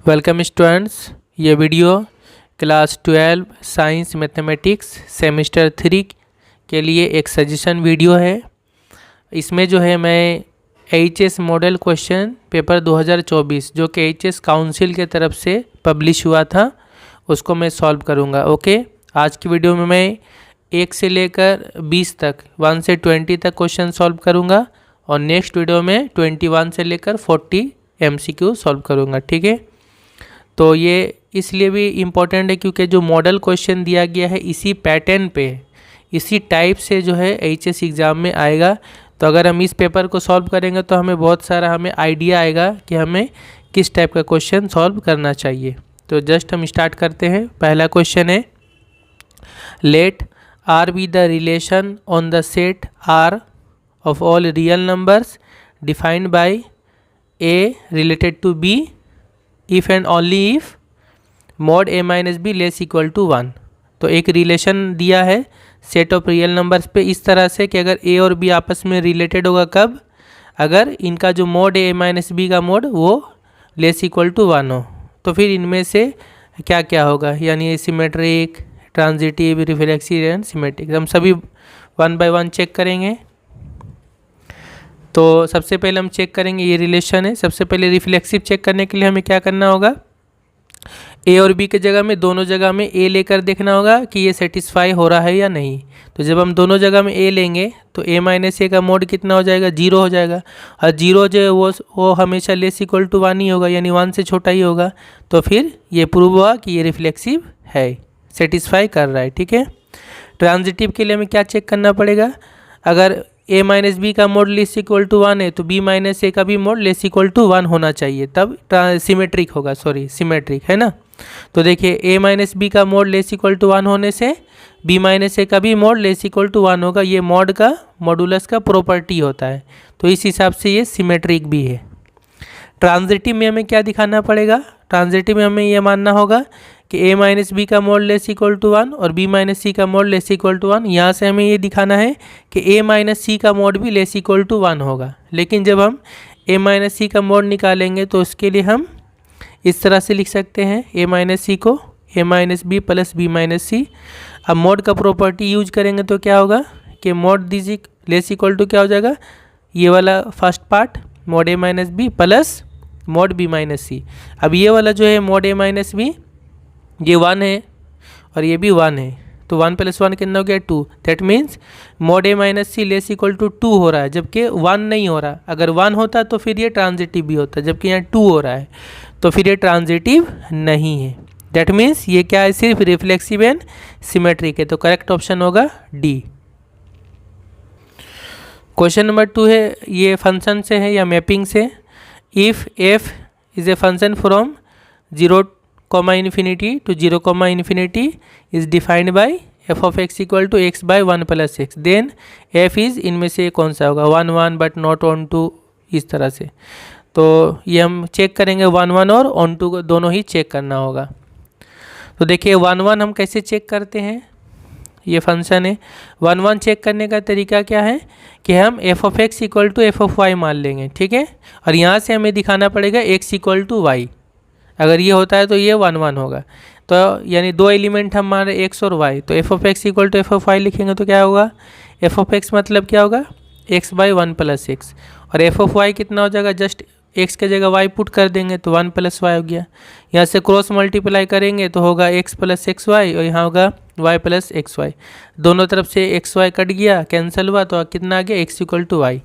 Welcome students. ये video class 12 science mathematics semester 3 के लिए एक सजेशन वीडियो है। इसमें जो है मैं एचएस मॉडल क्वेश्चन पेपर 2024 जो कि एचएस काउंसिल के तरफ से पब्लिश हुआ था उसको मैं सॉल्व करूँगा। ओके, आज की वीडियो में मैं 1 से लेकर 20 तक 1 से 20 तक क्वेश्चन सॉल्व करूँगा और नेक्स्ट वीडियो में 21 से लेकर 40 MCQ सॉल्व करूँगा। ठीक है, तो ये इसलिए भी इम्पोर्टेंट है क्योंकि जो मॉडल क्वेश्चन दिया गया है इसी पैटर्न पे, इसी टाइप से जो है एचएस एग्ज़ाम में आएगा। तो अगर हम इस पेपर को सॉल्व करेंगे तो हमें बहुत सारा आइडिया आएगा कि हमें किस टाइप का क्वेश्चन सॉल्व करना चाहिए। तो जस्ट हम स्टार्ट करते हैं। पहला क्वेश्चन है, let R be the relation on the set R of all real numbers defined by A related to B if and only if mod A minus B less equal to 1। तो एक relation दिया है set of real numbers पे इस तरह से कि अगर ए और बी आपस में रिलेटेड होगा कब, अगर इनका जो मॉड ए माइनस बी का मॉड वो लेस इक्वल टू 1 हो। तो फिर इनमें से क्या क्या होगा, यानी symmetric, transitive, reflexive and symmetric. हम सभी 1 बाय 1 चेक करेंगे। तो सबसे पहले हम चेक करेंगे, ये रिलेशन है। सबसे पहले रिफ्लेक्सिव चेक करने के लिए हमें क्या करना होगा, ए और बी के जगह में दोनों जगह में ए लेकर देखना होगा कि ये सेटिस्फाई हो रहा है या नहीं। तो जब हम दोनों जगह में ए लेंगे तो ए माइनस ए का मोड कितना हो जाएगा, 0 हो जाएगा। और 0 जो है वो हमेशा लेस इक्वल टू 1 ही होगा, यानी 1 से छोटा ही होगा। तो फिर ये प्रूव हुआ कि ये रिफ्लेक्सिव है, सेटिस्फाई कर रहा है। ठीक है, ट्रांजिटिव के लिए हमें क्या चेक करना पड़ेगा, अगर ए माइनस बी का मोड लेस इक्वल टू 1 है तो बी माइनस ए का भी मोड लेस इक्वल टू 1 होना चाहिए, तब सिमेट्रिक होगा, सिमेट्रिक है ना। तो देखिए ए माइनस बी का मोड लेस इक्वल टू 1 होने से बी माइनस ए का भी मोड लेस इक्वल टू 1 होगा। ये मॉड का मॉडुलस का प्रॉपर्टी होता है, तो इस हिसाब से ये सिमेट्रिक भी है। ट्रांजिटिव में हमें क्या दिखाना पड़ेगा, ट्रांजिटिव में हमें ये मानना होगा कि ए माइनस बी का मोड लेस इक्वल टू 1 और बी माइनस सी का मोड लेस इक्वल टू 1। यहाँ से हमें ये दिखाना है कि ए माइनस सी का मोड भी लेस इक्वल टू 1 होगा। लेकिन जब हम ए माइनस सी का मोड निकालेंगे तो उसके लिए हम इस तरह से लिख सकते हैं, ए माइनस सी को A minus B plus B minus C. अब मोड का प्रॉपर्टी यूज करेंगे तो क्या होगा कि mod this less equal to क्या हो जाएगा, ये वाला first part mod A minus B plus mod B minus C. अब ये वाला जो है मोड ए माइनस बी ये 1 है और ये भी 1 है, तो 1 + 1 कितना हो गया 2। That means mod A minus C less equal to 2 हो रहा है, जबकि 1 नहीं हो रहा। अगर 1 होता तो फिर ये ट्रांजिटिव भी होता, जबकि यहाँ 2 हो रहा है, तो फिर ये ट्रांजिटिव नहीं है। दैट मीन्स ये क्या है, सिर्फ रिफ्लेक्सिव एंड सिमेट्रिक है। तो करेक्ट ऑप्शन होगा डी। क्वेश्चन नंबर 2 है, ये फंक्शन से है या मैपिंग से। If F is a function from 0, ∞ to 0, ∞ is defined by f of x equal to x by 1 plus x, then f is इनमें से कौन सा होगा, 1 1 but not on 2, इस तरह से। तो ये हम चेक करेंगे, 1 1 और on 2 दोनों ही चेक करना होगा। तो देखिए 1 1 हम कैसे चेक करते हैं, ये फंक्शन है। 1 1 चेक करने का तरीका क्या है कि हम f of x equal to f of y मान लेंगे। ठीक है, और यहाँ से हमें दिखाना पड़ेगा x इक्वल टू y। अगर ये होता है तो ये 1 1 होगा, तो यानी दो एलिमेंट हमारे x और y, तो f of x equal to f of y लिखेंगे तो क्या होगा, f of x मतलब क्या होगा, x by 1 plus x, और f of y कितना हो जाएगा, जस्ट x के जगह y पुट कर देंगे तो 1 + y हो गया। यहाँ से क्रॉस मल्टीप्लाई करेंगे तो होगा x + xy और यहाँ होगा y + xy। दोनों तरफ से xy कट गया, कैंसिल हुआ, तो कितना आ गया, x इक्वल टू y।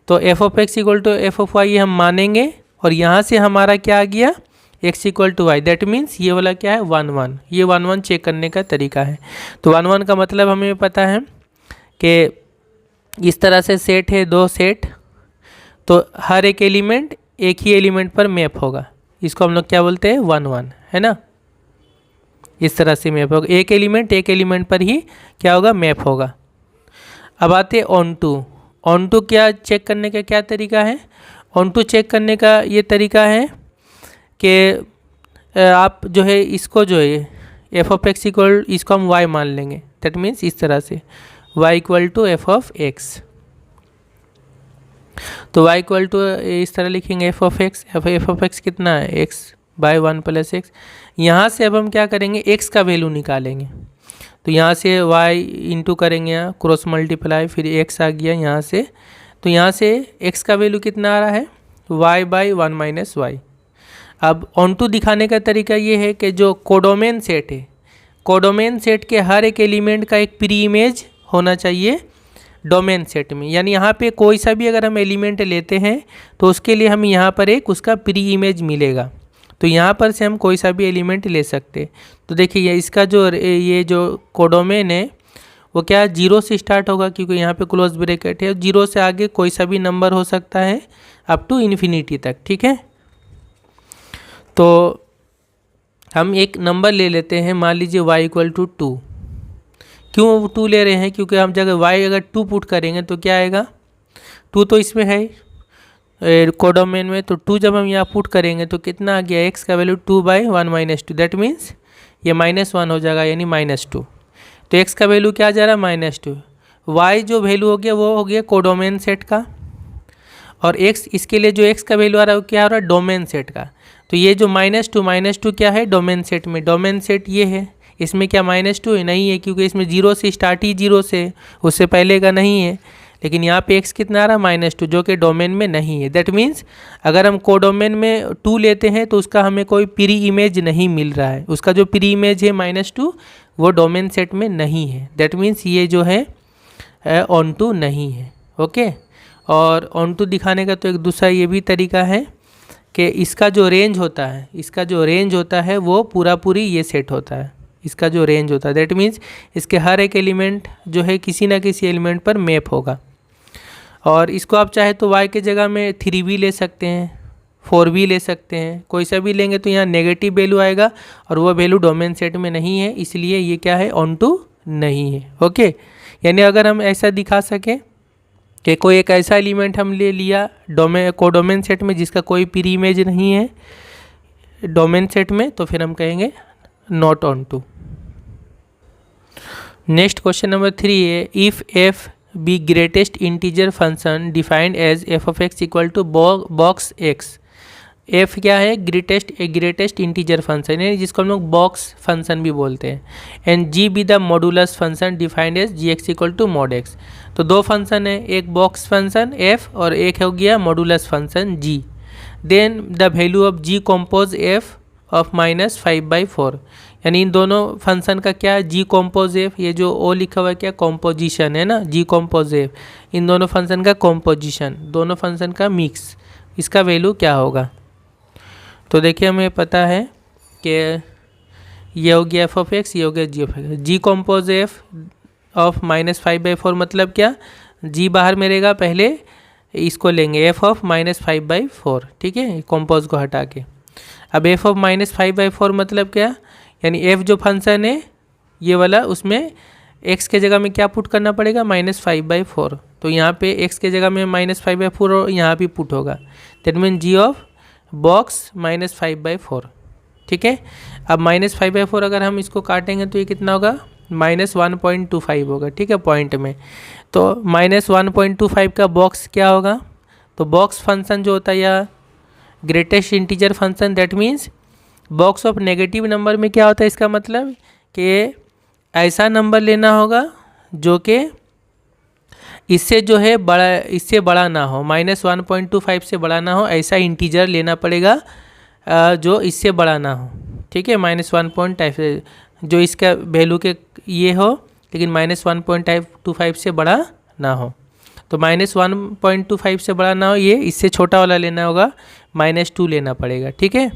तो f of x equal to f of y ये हम मानेंगे, और यहाँ से हमारा क्या आ गया, x equal to y. That means ये वाला क्या है, 1 1। ये 1 1 चेक करने का तरीका है। तो 1 1 का मतलब हमें पता है कि इस तरह से सेट है, 2 सेट, तो हर एक एलिमेंट एक ही एलिमेंट पर मैप होगा। इसको हम लोग क्या बोलते हैं, 1 1, है ना। इस तरह से मैप होगा, एक एलिमेंट पर ही क्या होगा, मैप होगा। अब आते ऑन टू क्या चेक करने का क्या तरीका है। ऑन टू चेक करने का ये तरीका है कि आप जो है इसको जो है f of x इक्वल, इसको हम y मान लेंगे। दैट मीन्स इस तरह से y equal to f of x। तो y इक्वल टू इस तरह लिखेंगे f of x कितना है, x बाय 1 प्लस एक्स। यहाँ से अब हम क्या करेंगे, एक्स का वैल्यू निकालेंगे। तो यहाँ से वाई इंटू करेंगे, यहाँ क्रॉस मल्टीप्लाई, फिर एक्स आ गया यहाँ से। तो यहाँ से एक्स का वैल्यू कितना आ रहा है, वाई बाई 1 माइनस वाई। अब ऑनटू दिखाने का तरीका ये है कि जो कोडोमेन सेट है, कोडोमेन सेट के हर एक एलिमेंट का एक प्री इमेज होना चाहिए डोमेन सेट में। यानी यहाँ पे कोई सा भी अगर हम एलिमेंट लेते हैं तो उसके लिए हम यहाँ पर एक उसका प्री इमेज मिलेगा। तो यहाँ पर से हम कोई सा भी एलिमेंट ले सकते। तो देखिए इसका जो ये जो कोडोमेन है वो क्या 0 से स्टार्ट होगा, क्योंकि यहाँ पे क्लोज ब्रैकेट है। 0 से आगे कोई सा भी नंबर हो सकता है अप टू इन्फिनिटी तक, ठीक है। तो हम एक नंबर ले लेते हैं, मान लीजिए y इक्वल टू 2। क्यों 2 ले रहे हैं, क्योंकि हम जगह y अगर 2 पुट करेंगे तो क्या आएगा, 2 तो इसमें है कोडोमेन में, तो 2 जब हम यहाँ पुट करेंगे तो कितना आ गया, x का value 2 by 1 minus 2, that means ये -1 हो जाएगा, यानी -2। तो x का वैल्यू क्या जा रहा है, -2। y जो वैल्यू हो गया वो हो गया कोडोमेन सेट का, और x इसके लिए जो x का वैल्यू आ रहा है वो क्या हो रहा है, डोमेन सेट का। तो ये जो -2 क्या है, डोमेन सेट में। डोमेन सेट ये है, इसमें क्या -2 है, नहीं है, क्योंकि इसमें 0 से स्टार्ट ही 0 से, उससे पहले का नहीं है। लेकिन यहाँ पे x कितना आ रहा है, -2, जो कि डोमेन में नहीं है। दैट मीन्स अगर हम कोडोमेन में 2 लेते हैं तो उसका हमें कोई प्री इमेज नहीं मिल रहा है। उसका जो प्री इमेज है -2 वो डोमेन सेट में नहीं है। दैट मीन्स ये जो है ऑन टू नहीं है, ओके। और ऑन टू दिखाने का तो एक दूसरा ये भी तरीका है कि इसका जो रेंज होता है, इसका जो रेंज होता है वो पूरी ये सेट होता है। इसका जो रेंज होता है दैट मीन्स इसके हर एक एलिमेंट जो है किसी ना किसी एलिमेंट पर मैप होगा। और इसको आप चाहे तो y के जगह में 3 भी ले सकते हैं, 4 भी ले सकते हैं, कोई सा भी लेंगे तो यहाँ नेगेटिव वैल्यू आएगा और वो वैल्यू डोमेन सेट में नहीं है, इसलिए ये क्या है, ऑन टू नहीं है, ओके। यानी अगर हम ऐसा दिखा सकें कि कोई एक ऐसा एलिमेंट हम ले लिया कोडोमेन सेट में जिसका कोई प्री इमेज नहीं है डोमेन सेट में, तो फिर हम कहेंगे not onto. Next question number 3 है, if f be greatest integer function defined as f of x equal to box x. F क्या है, ग्रेटेस्ट इंटीजर फंक्शन है, जिसको हम लोग बॉक्स फंक्शन भी बोलते हैं। And g be the modulus function defined as g x equal to mod x. तो 2 फंक्शन है, एक बॉक्स फंक्शन एफ और एक हो गया modulus function g. Then the value of g compose f of -5/4। यानी इन दोनों फंक्शन का क्या है, जी कॉम्पोज एफ, ये जो ओ लिखा हुआ है क्या, कॉम्पोजिशन है ना, जी कॉम्पोज एफ, इन दोनों फंक्शन का कॉम्पोजिशन, दोनों फंक्शन का मिक्स, इसका वैल्यू क्या होगा। तो देखिए हमें पता है कि ये हो गया एफ ऑफ एक्स, ये हो गया g of x. G compose f of -5/4 मतलब क्या, जी बाहर में रहेगा, पहले इसको लेंगे एफ ऑफ -5/4, ठीक है, कॉम्पोज को हटा के। अब एफ ऑफ -5/4 मतलब क्या, यानी एफ जो फंक्शन है ये वाला, उसमें एक्स के जगह में क्या पुट करना पड़ेगा, -5/4। तो यहाँ पे एक्स के जगह में -5/4 और यहाँ भी पुट होगा, that mean g of box -5/4, ठीक है। अब -5/4 अगर हम इसको काटेंगे तो ये कितना होगा, -1.25 होगा, ठीक है, पॉइंट में। तो -1.25 का बॉक्स क्या होगा, तो बॉक्स फंक्शन जो होता है या greatest integer function, that means box of negative number में क्या होता है, इसका मतलब कि ऐसा नंबर लेना होगा जो कि इससे जो है बड़ा, इससे बड़ा ना हो, -1.25 से बड़ा ना हो, ऐसा इंटीजर लेना पड़ेगा जो इससे बड़ा ना हो, ठीक है, -1.5 जो इसका वैल्यू के ये हो लेकिन -1.25 से बड़ा ना हो। तो -1.25 से बड़ा ना हो, ये इससे छोटा वाला लेना होगा, -2 लेना पड़ेगा, ठीक है।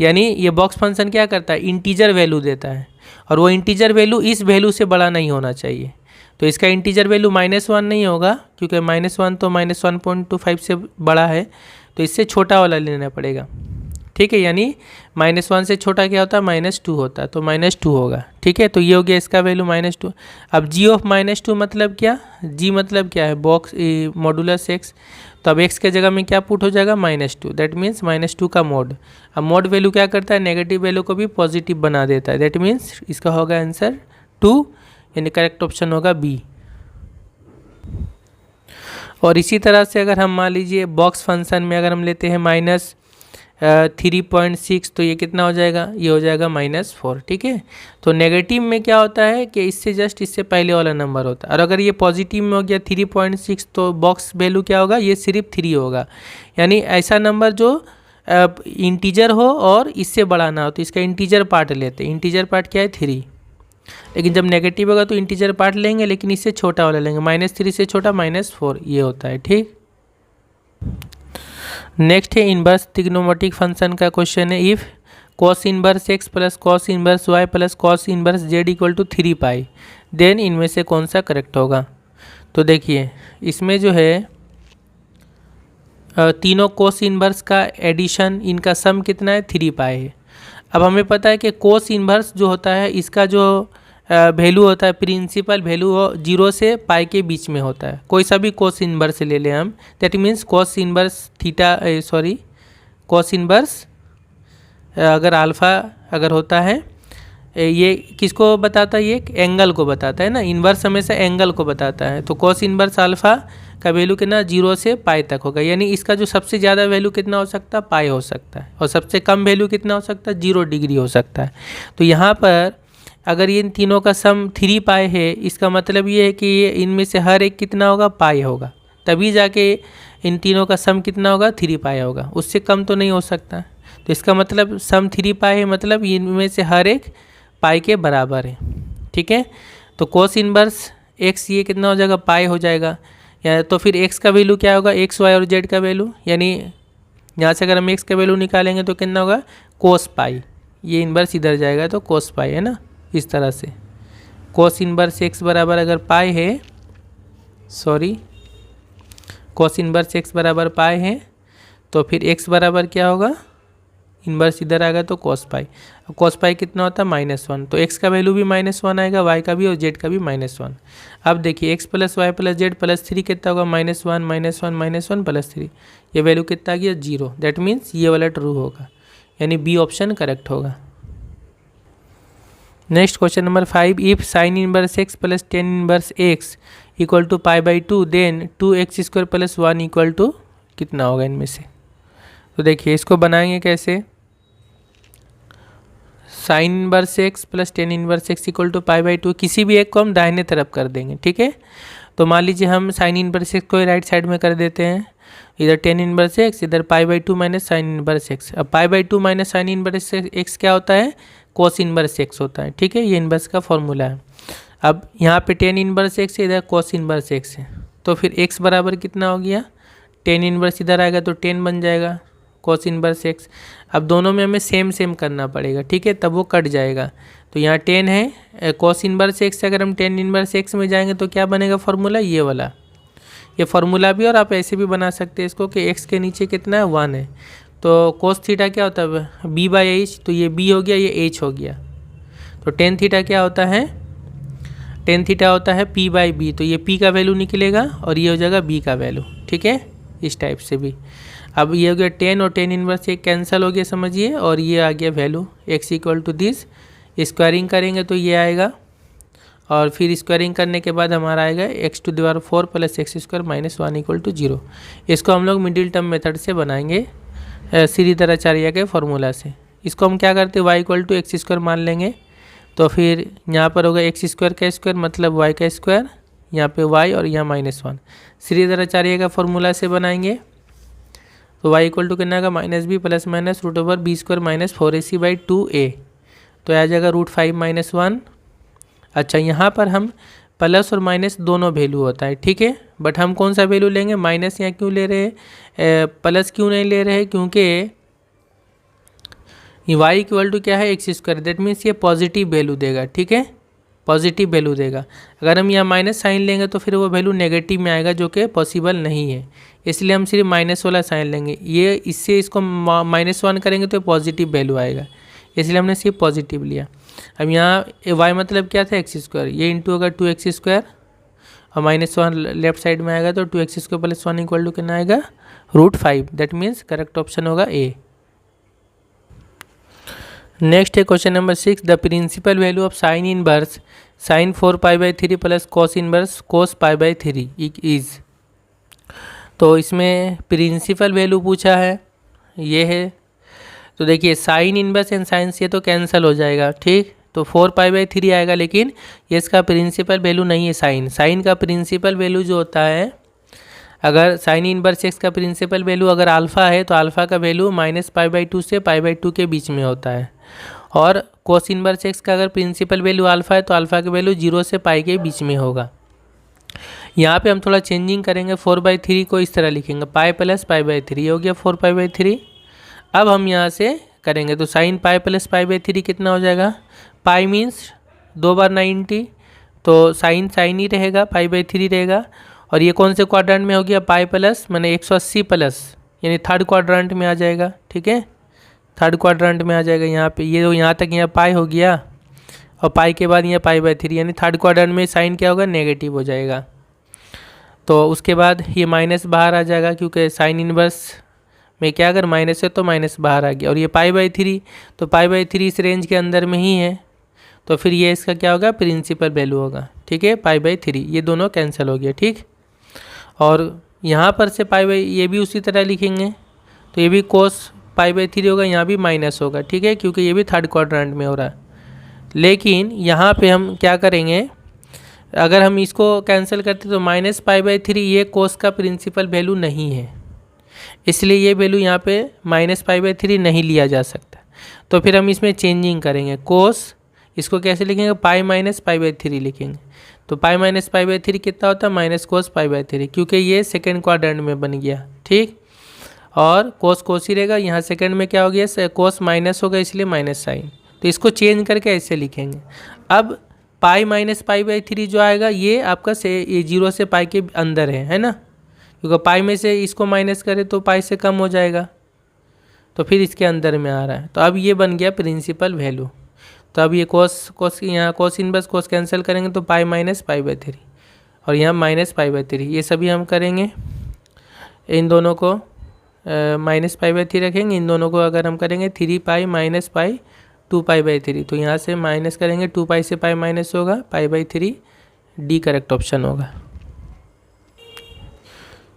यानी ये बॉक्स फंक्शन क्या करता है, इंटीजर वैल्यू देता है, और वो इंटीजर वैल्यू इस वैल्यू से बड़ा नहीं होना चाहिए। तो इसका इंटीजर वैल्यू -1 नहीं होगा, क्योंकि -1 तो -1.25 से बड़ा है, तो इससे छोटा वाला लेना पड़ेगा, ठीक है। यानी -1 से छोटा क्या होता है, -2 होता है, तो -2 होगा, ठीक है। तो ये हो गया इसका वैल्यू -2। अब जी ऑफ -2 मतलब क्या, जी मतलब क्या है, बॉक्स मॉडुलस एक्स। तो अब एक्स के जगह में क्या पुट हो जाएगा, -2, दैट मीन्स -2 का मोड। अब मोड वैल्यू क्या करता है, नेगेटिव वैल्यू को भी पॉजिटिव बना देता है, दैट मीन्स इसका होगा आंसर 2, यानी करेक्ट ऑप्शन होगा बी। और इसी तरह से अगर हम मान लीजिए बॉक्स फंक्शन में अगर हम लेते हैं 3.6, तो ये कितना हो जाएगा, ये हो जाएगा -4। ठीक है, तो नेगेटिव में क्या होता है कि इससे पहले वाला नंबर होता है, और अगर ये पॉजिटिव में हो गया 3.6 तो बॉक्स वैल्यू क्या होगा, ये सिर्फ 3 होगा। यानी ऐसा नंबर जो इंटीजर हो और इससे बड़ा ना हो, तो इसका इंटीजर पार्ट लेते हैं। इंटीजर पार्ट क्या है, 3। लेकिन जब नेगेटिव होगा तो इंटीजर पार्ट लेंगे, लेकिन इससे छोटा वाला लेंगे, -3 से छोटा -4, ये होता है। ठीक, नेक्स्ट है इनवर्स ट्रिग्नोमेट्रिक फंक्शन का क्वेश्चन है। If cos inverse x plus cos inverse y plus cos inverse z equal to 3 pi, then इनमें से कौन सा करेक्ट होगा। तो देखिए इसमें जो है तीनों कोस इनवर्स का एडिशन, इनका सम कितना है, 3 पाई है। अब हमें पता है कि कोस इनवर्स जो होता है इसका जो वैल्यू होता है, प्रिंसिपल वैल्यू 0 से पाई के बीच में होता है। कोई सा भी कोस इनवर्स ले लें हम, that means cos inverse cos inverse अगर अल्फ़ा अगर होता है, ये किसको बताता है, ये एंगल को बताता है ना, इन्वर्स हमेशा एंगल को बताता है। तो कोस इनवर्स अल्फ़ा का वैल्यू कितना, 0 से पाई तक होगा। यानी इसका जो सबसे ज़्यादा वैल्यू कितना हो सकता है, पाई हो सकता है, और सबसे कम वैल्यू कितना हो सकता है, 0 डिग्री हो सकता है। तो यहाँ पर अगर इन तीनों का सम 3 पाई है, इसका मतलब ये है कि ये इनमें से हर एक कितना होगा, पाई होगा, तभी जाके इन तीनों का सम कितना होगा, 3 पाई होगा, उससे कम तो नहीं हो सकता। तो इसका मतलब सम 3 पाई है, मतलब इनमें से हर एक पाई के बराबर है। ठीक है, तो कोस इनवर्स x ये कितना हो जाएगा, पाई हो जाएगा। या तो फिर x का वैल्यू क्या होगा, x y और z का वैल्यू, यानी यहाँ से अगर हम x का वैल्यू निकालेंगे तो कितना होगा, कोस पाई, ये इनवर्स इधर जाएगा तो कोस पाई है ना, इस तरह से। कोस इनवर्स x बराबर अगर पाई है, कोस इनवर्स x बराबर पाई है, तो फिर x बराबर क्या होगा, इनवर्स इधर आएगा तो कोस पाई। अब कोस पाई कितना होता है, -1, तो x का वैल्यू भी -1 आएगा, y का भी और z का भी -1। अब देखिए x plus y plus z plus 3 कितना होगा, -1 प्लस 3, ये वैल्यू कितना आ गया, 0। दैट मीन्स ये वाला ट्रू होगा, यानी बी ऑप्शन करेक्ट होगा। Next question number 5, if sine inverse x plus tan inverse x equal to π/2, then 2x² plus 1 equal to कितना होगा इनमें से। तो देखिए इसको बनाएंगे कैसे, sine inverse x plus tan inverse x equal to π/2, किसी भी एक को हम दाहिने तरफ कर देंगे। ठीक है, तो मान लीजिए हम साइन इनवर्स x को राइट साइड में कर देते हैं, इधर टेन इनवर्स x, इधर π/2 माइनस साइन इनवर्स x। अब π/2 माइनस साइन इनवर्स x क्या होता है, कोस इनवर्स x होता है। ठीक है, ये इनवर्स का फॉर्मूला है। अब यहाँ पे टेन इनवर्स x है, इधर कोस इनवर्स x है, तो फिर x बराबर कितना हो गया, टेन इनवर्स इधर आएगा तो 10 बन जाएगा कोस इनवर्स x। अब दोनों में हमें सेम करना पड़ेगा, ठीक है, तब वो कट जाएगा। तो यहाँ 10 है, कोस इनवर्स x से अगर हम टेन इनवर्स x में जाएंगे तो क्या बनेगा फॉर्मूला, ये वाला, ये फार्मूला भी। और आप ऐसे भी बना सकते हैं इसको कि x के नीचे कितना है, 1 है, तो कोस थीटा क्या होता है, b/h, तो ये b हो गया, ये h हो गया। तो टेन थीटा क्या होता है, टेन थीटा होता है p/b, तो ये p का वैल्यू निकलेगा और ये हो जाएगा b का वैल्यू। ठीक है, इस टाइप से भी। अब ये हो गया 10 और टेन इनवर्स एक कैंसिल हो गया समझिए, और ये आ गया value x equal to this. Squaring करेंगे तो ये आएगा, और फिर स्क्वायरिंग करने के बाद हमारा आएगा x⁴ plus x² minus 1 equal to 0। इसको हम लोग मिडिल टर्म मेथड से बनाएंगे, श्रीधराचार्य के फॉर्मूला से। इसको हम क्या करते हैं, y इक्वल टू x² मान लेंगे, तो फिर यहाँ पर होगा x² का स्क्वायर मतलब y का स्क्वायर, यहाँ पे y और यहाँ -1, श्रीधराचार्य का फॉर्मूला से बनाएंगे। तो y इक्वल टू कितना का, -b plus minus √b² minus 4ac/2a, तो आ जाएगा √5 - 1। अच्छा, यहाँ पर हम प्लस और माइनस दोनों वैल्यू होता है, ठीक है, बट हम कौन सा वैल्यू लेंगे, माइनस यहाँ क्यों ले रहे हैं, प्लस क्यों नहीं ले रहे हैं, क्योंकि y इक्वल टू क्या है, x², दैट मीन्स ये पॉजिटिव वैल्यू देगा। ठीक है, पॉजिटिव वैल्यू देगा। अगर हम यहाँ माइनस साइन लेंगे तो फिर वो वैल्यू नेगेटिव में आएगा, जो कि पॉसिबल नहीं है, इसलिए हम सिर्फ माइनस वाला साइन लेंगे। ये इससे इसको -1 करेंगे तो पॉजिटिव वैल्यू आएगा, इसलिए हमने सिर्फ पॉजिटिव लिया। अब यहाँ y मतलब क्या था, x², ये इंटू होगा 2x² और -1 लेफ्ट साइड में आएगा, तो 2x² प्लस 1 इक्वल टू कितना आएगा, √5। दैट मीन्स करेक्ट ऑप्शन होगा ए। नेक्स्ट है question number 6, the principal value of sine inverse sin 4π/3 plus cos inverse cos π/3 is. तो इसमें प्रिंसिपल वैल्यू पूछा है, ये है तो देखिए साइन इनवर्स एंड साइंस ये तो कैंसिल हो जाएगा, ठीक। तो 4π/3 आएगा, लेकिन ये इसका प्रिंसिपल वैल्यू नहीं है साइन। साइन का प्रिंसिपल वैल्यू जो होता है, अगर साइन इनवर्स एक्स का प्रिंसिपल वैल्यू अगर अल्फ़ा है तो अल्फ़ा का वैल्यू -π/2 से π/2 के बीच में होता है। और कोस इनवर्स एक्स का अगर प्रिंसिपल वैल्यू अल्फ़ा है तो अल्फ़ा का वैल्यू 0 से π के बीच में होगा। यहाँ पे हम थोड़ा चेंजिंग करेंगे, 4/3 को इस तरह लिखेंगे, π + π/3 हो गया 4π/3। अब हम यहाँ से करेंगे तो साइन π + π/3 कितना हो जाएगा, पाई मीन्स 2 बार 90, तो साइन साइन ही रहेगा, π/3 रहेगा। और ये कौन से क्वाड्रेंट में हो गया, पाई प्लस मैंने 180 प्लस, यानी थर्ड क्वाड्रेंट में आ जाएगा, ठीक है, थर्ड क्वाड्रेंट में आ जाएगा। यहाँ पे ये तो यहाँ तक यहाँ पाई हो गया, और पाई के बाद यहाँ π/3, यानी थर्ड क्वाड्रेंट में साइन क्या होगा, नेगेटिव हो जाएगा। तो उसके बाद ये माइनस बाहर आ जाएगा, क्योंकि साइन इनवर्स में क्या अगर माइनस है तो माइनस बाहर आ गया। और ये π/3, तो π/3 इस रेंज के अंदर में ही है, तो फिर ये इसका क्या होगा, प्रिंसिपल वैल्यू होगा, ठीक है, π/3। ये दोनों कैंसिल हो गया, ठीक। और यहाँ पर से ये भी उसी तरह लिखेंगे, तो ये भी कोस π/3 होगा, यहाँ भी माइनस होगा, ठीक है, क्योंकि ये भी थर्ड क्वाड्रेंट में हो रहा है। लेकिन यहाँ पे हम क्या करेंगे, अगर हम इसको कैंसिल करते तो -π/3 ये कोस का प्रिंसिपल वैल्यू नहीं है, इसलिए ये वैल्यू यहाँ पे -π/3 नहीं लिया जा सकता। तो फिर हम इसमें चेंजिंग करेंगे, कोस इसको कैसे लिखेंगे, पाई -π/3 लिखेंगे। तो पाई -π/3 कितना होता है, माइनस कोस π/3, क्योंकि ये सेकेंड क्वाड्रेंट में बन गया, ठीक। और कोस कोस ही रहेगा, यहाँ सेकेंड में क्या हो गया, कोस माइनस होगा, इसलिए माइनस साइन। तो इसको चेंज करके ऐसे लिखेंगे। अब पाई -π/3 जो आएगा ये आपका ये 0 से पाई के अंदर है ना, क्योंकि पाई में से इसको माइनस करें तो पाई से कम हो जाएगा, तो फिर इसके अंदर में आ रहा है। तो अब ये बन गया प्रिंसिपल वैल्यू। तो अब ये कोस यहाँ कोस इनवर्स कोस कैंसिल करेंगे तो पाई -π/3, और यहाँ -π/3, ये सभी हम करेंगे। इन दोनों को -π/3 रखेंगे, इन दोनों को अगर हम करेंगे 3π - π 2π/3, तो यहाँ से माइनस करेंगे, 2π से पाई माइनस होगा, π/3, डी करेक्ट ऑप्शन होगा।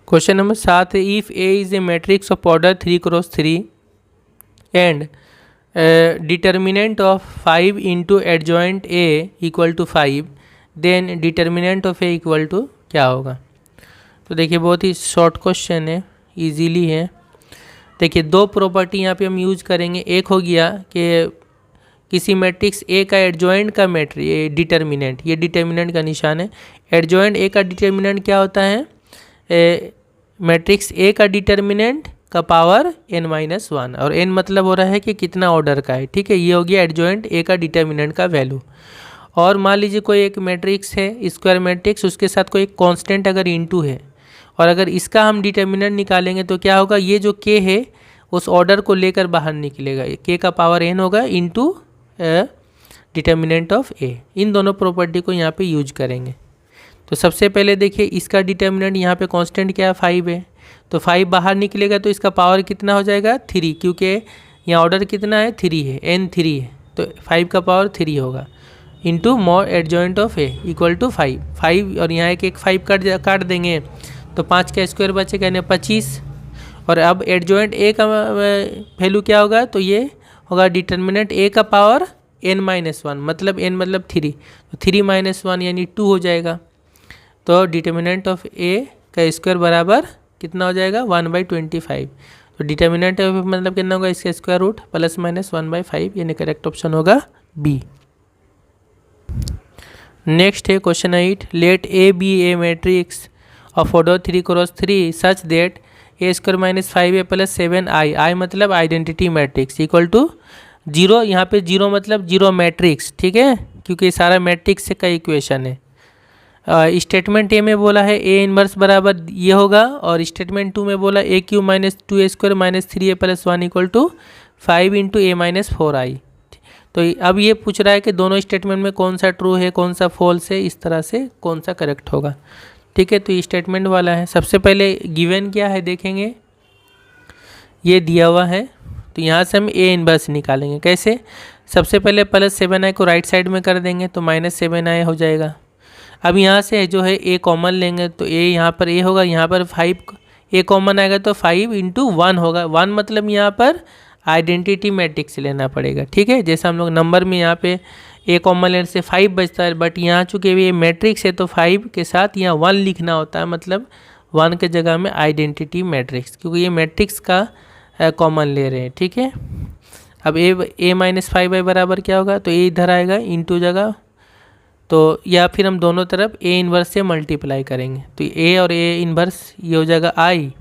क्वेश्चन नंबर 7 है, if A is a matrix of order 3×3 and determinant of 5 into adjoint A equal to 5, then determinant of A equal to क्या होगा। तो देखिए बहुत ही शॉर्ट क्वेश्चन है, इजीली है। देखिए दो प्रॉपर्टी यहाँ पे हम यूज करेंगे। एक हो गया कि किसी मैट्रिक्स ए का एडजॉइंट का डिटर्मिनेंट, ये डिटर्मिनेंट का निशान है। एडजॉइंट ए का डिटर्मिनेंट क्या होता है, मैट्रिक्स ए का डिटर्मिनेंट का पावर n-1, और n मतलब हो रहा है कि कितना ऑर्डर का है, ठीक है। ये हो गया एडजॉइंट ए का डिटर्मिनेंट का वैल्यू। और मान लीजिए कोई एक मैट्रिक्स है, स्क्वायर मैट्रिक्स, उसके साथ कोई कांस्टेंट अगर इनटू है, और अगर इसका हम डिटर्मिनेंट निकालेंगे तो क्या होगा, ये जो k है उस ऑर्डर को लेकर बाहर निकलेगा, k का पावर n होगा इंटू डिटर्मिनेंट ऑफ ए। इन दोनों प्रॉपर्टी को यहाँ पे यूज करेंगे। तो सबसे पहले देखिए इसका डिटर्मिनेंट यहाँ पे कांस्टेंट क्या है, 5 है, तो 5 बाहर निकलेगा तो इसका पावर कितना हो जाएगा, 3, क्योंकि यहाँ ऑर्डर कितना है, 3 है, n 3 है, तो 5 का पावर 3 होगा, into mod adjoint of A equal to 5, और यहाँ एक 5 काट देंगे तो 5 का स्क्वायर बचेगा, यानी 25। और अब एडजॉइंट ए का वैल्यू क्या होगा, तो ये होगा डिटर्मिनेंट ए का पावर n-1, मतलब n मतलब 3, तो 3 - 1 यानी 2 हो जाएगा। तो डिटर्मिनेंट ऑफ ए का स्क्वायर बराबर कितना हो जाएगा, 1/25। तो डिटर्मिनेंट ऑफ मतलब कितना होगा, इसका स्क्वायर रूट ±1/5, यानी करेक्ट ऑप्शन होगा बी। नेक्स्ट है question 8, let A be a matrix of order 3×3 such that a² - 5a + 7i, I मतलब आइडेंटिटी मैट्रिक्स, इक्वल टू 0। यहाँ पे 0 मतलब 0 मैट्रिक्स, ठीक है, क्योंकि सारा मैट्रिक्स का इक्वेशन है। स्टेटमेंट ए में बोला है ए इनवर्स बराबर ये होगा, और स्टेटमेंट 2 में बोला a³ - 2a² - 3a + 1 equal to 5 × a - 4i। तो अब ये पूछ रहा है कि दोनों स्टेटमेंट में कौन सा ट्रू है कौन सा फॉल्स है, इस तरह से कौन सा करेक्ट होगा, ठीक है। तो ये स्टेटमेंट वाला है। सबसे पहले गिवन क्या है देखेंगे, ये दिया हुआ है, तो यहाँ से हम ए इनवर्स निकालेंगे। कैसे, सबसे पहले +7i को राइट साइड में कर देंगे तो -7i हो जाएगा। अब यहाँ से जो है ए कॉमन लेंगे तो ए यहाँ पर ए होगा, यहाँ पर 5 ए कॉमन आएगा तो 5 × 1 होगा। 1 मतलब यहाँ पर आइडेंटिटी मैट्रिक्स लेना पड़ेगा, ठीक है। जैसे हम लोग नंबर में यहाँ पे ए कॉमन लेने से 5 बचता है, बट यहाँ चूँकि ये मैट्रिक्स है तो 5 के साथ यहाँ 1 लिखना होता है, मतलब 1 के जगह में आइडेंटिटी मैट्रिक्स, क्योंकि ये मैट्रिक्स का कॉमन ले रहे हैं, ठीक है। अब ए माइनस 5 बराबर क्या होगा, तो ए इधर आएगा इनटू जगह, तो या फिर हम दोनों तरफ ए इन्वर्स से मल्टीप्लाई करेंगे, तो ए और ए इन्वर्स ये हो जाएगा आई,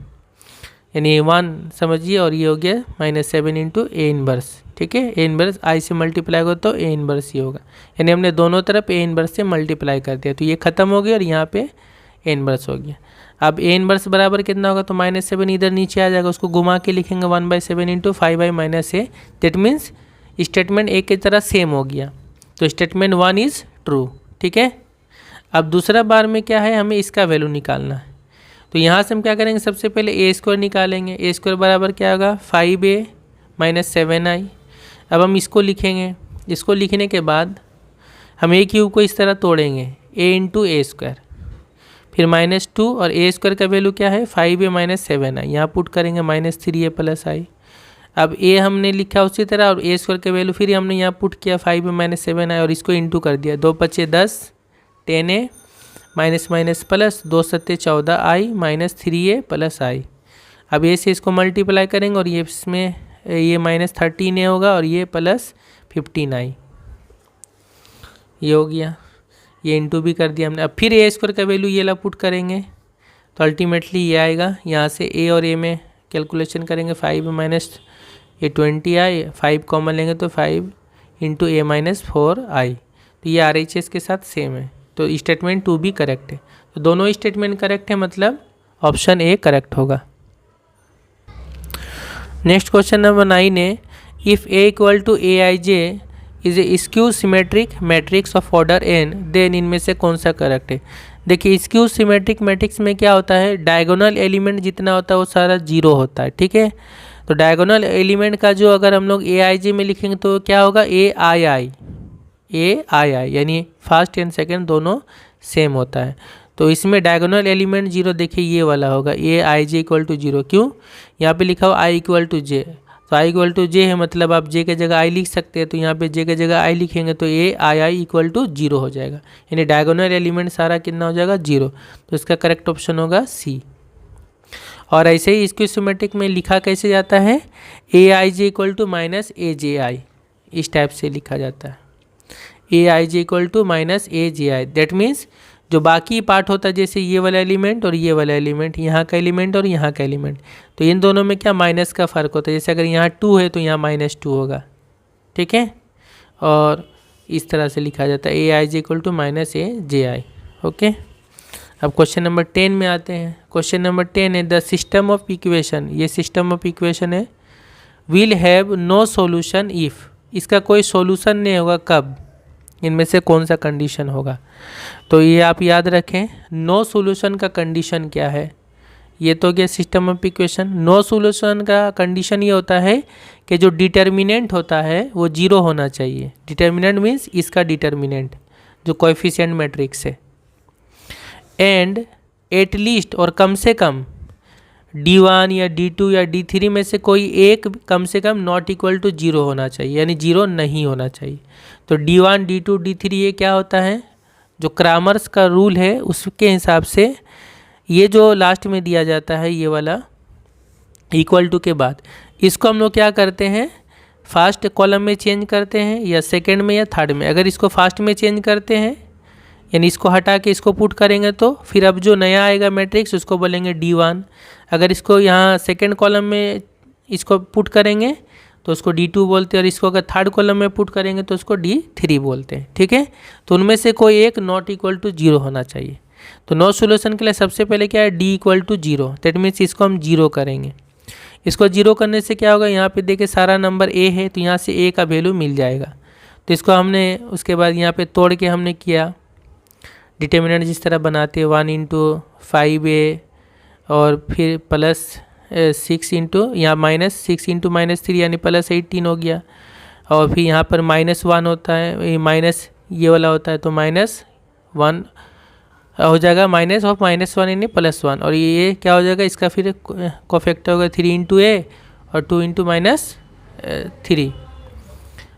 यानी 1 समझिए, और ये हो गया -7 इंटू ए इन्वर्स, ठीक है। ए इन्वर्स आई से मल्टीप्लाई होगा तो ए इन्वर्स ये होगा, यानी हमने दोनों तरफ ए इन्वर्स से मल्टीप्लाई कर दिया, तो ये खत्म हो गया और यहाँ पे ए इन्वर्स हो गया। अब ए इन्वर्स बराबर कितना होगा, तो -7 इधर नीचे आ जाएगा, उसको घुमा के लिखेंगे 1/7 into 5/-a, that means statement A की तरह सेम हो गया, तो स्टेटमेंट 1 इज़ ट्रू, ठीक है। अब दूसरा बार में क्या है, हमें इसका वैल्यू निकालना है, तो यहाँ से हम क्या करेंगे, सबसे पहले ए स्क्वायर निकालेंगे। ए स्क्वायर बराबर क्या होगा, 5a - 7i। अब हम इसको लिखेंगे, इसको लिखने के बाद हम ए क्यूब को इस तरह तोड़ेंगे, a इंटू ए स्क्वायर, फिर -2, और ए स्क्वायर का वैल्यू क्या है, 5a - 7i, यहाँ पुट करेंगे -3a + i। अब ए हमने लिखा उसी तरह, और ए स्क्वायर का वैल्यू फिर हमने यहाँ पुट किया 5a - 7i, और इसको इंटू कर दिया, 2 × 5 = 10, 10a minus minus plus 2 × 7 = 14i -3a + i। अब ये से इसको मल्टीप्लाई करेंगे, और ये इसमें ये -13a होगा, और ये +15i, ये हो गया, ये इंटू भी कर दिया हमने। अब फिर ए स्क्वायर का वैल्यू ये ला पुट करेंगे, तो अल्टीमेटली ये आएगा, यहाँ से ए और ए में कैलकुलेशन करेंगे, 5 - 20i, 5 कॉमन लेंगे तो 5 इंटू a - 4i, तो ये RHS के साथ सेम है, तो स्टेटमेंट 2 भी करेक्ट है, तो दोनों स्टेटमेंट करेक्ट है, मतलब ऑप्शन ए करेक्ट होगा। नेक्स्ट क्वेश्चन नंबर 9 है, if a = aij is a skew symmetric matrix of order n, then इनमें से कौन सा करेक्ट है। देखिए स्क्यू सिमेट्रिक मैट्रिक्स में क्या होता है, डायगोनल एलिमेंट जितना होता है वो सारा 0 होता है, ठीक है। तो डायगोनल एलिमेंट का जो अगर हम लोग aij में लिखेंगे तो क्या होगा, aii, यानी फर्स्ट एंड सेकंड दोनों सेम होता है, तो इसमें डायगोनल एलिमेंट 0, देखिए ये वाला होगा, aij = 0, क्यों, यहाँ पे लिखा हुआ i = j, तो i = j है, मतलब आप j के जगह i लिख सकते हैं, तो यहाँ पे j के जगह i लिखेंगे तो aii = 0 हो जाएगा, यानी डायगोनल एलिमेंट सारा कितना हो जाएगा, 0, तो इसका करेक्ट ऑप्शन होगा सी। और ऐसे ही स्क्यू सिमेट्रिक में लिखा कैसे जाता है, aij = -aji, इस टाइप से लिखा जाता है, aij = -aji, दैट मीन्स जो बाकी पार्ट होता है, जैसे ये वाला एलिमेंट और ये वाला एलिमेंट, यहाँ का एलिमेंट और यहाँ का एलिमेंट, तो इन दोनों में क्या माइनस का फ़र्क होता है, जैसे अगर यहाँ 2 है तो यहाँ -2 होगा, ठीक है, और इस तरह से लिखा जाता है aij = -aji, ओके। अब क्वेश्चन नंबर 10 में आते हैं। क्वेश्चन नंबर 10 है, द सिस्टम ऑफ इक्वेशन, ये सिस्टम ऑफ इक्वेशन है, will have no solution if, इसका कोई सॉल्यूशन नहीं होगा कब, इनमें से कौन सा कंडीशन होगा, तो ये आप याद रखें, नो सॉल्यूशन का कंडीशन क्या है, ये तो गया system of equation. No solution का कंडीशन ये होता है कि जो डिटर्मिनेंट होता है वो 0 होना चाहिए, डिटर्मिनेंट मीन्स इसका डिटर्मिनेंट जो कोएफिशिएंट मैट्रिक्स है, एंड एटलीस्ट और कम से कम D1 या D2 या D3 में से कोई एक कम से कम नॉट इक्वल टू 0 होना चाहिए, यानी 0 नहीं होना चाहिए। तो D1 D2 D3 ये क्या होता है, जो क्रामर्स का रूल है उसके हिसाब से ये जो लास्ट में दिया जाता है ये वाला इक्वल टू के बाद, इसको हम लोग क्या करते हैं, फर्स्ट कॉलम में चेंज करते हैं या सेकंड में या थर्ड में। अगर इसको फर्स्ट में चेंज करते हैं यानी इसको हटा के इसको पुट करेंगे तो फिर अब जो नया आएगा मैट्रिक्स उसको बोलेंगे D1। अगर इसको यहाँ सेकंड कॉलम में इसको पुट करेंगे तो उसको D2 बोलते हैं, और इसको अगर थर्ड कॉलम में पुट करेंगे तो उसको D3 बोलते हैं, ठीक है। तो उनमें से कोई एक नॉट इक्वल टू 0 होना चाहिए। तो नो सॉल्यूशन के लिए सबसे पहले क्या है, D = 0, दैट मीन्स इसको हम 0 करेंगे। इसको 0 करने से क्या होगा, यहाँ पे देखिए सारा नंबर A है तो यहाँ से A का वैल्यू मिल जाएगा। तो इसको हमने उसके बाद यहाँ पे तोड़ के हमने किया, डिटर्मिनेंट जिस तरह बनाते हैं 1 × 5a और फिर +6 इंटू यहाँ -6 × -3 यानी +18 हो गया, और फिर यहाँ पर -1 होता है, ये माइनस ये वाला होता है तो -1 हो जाएगा, माइनस ऑफ -1 यानी +1, और ये क्या हो जाएगा, इसका फिर कोफैक्टर होगा 3 × a और 2 × 3,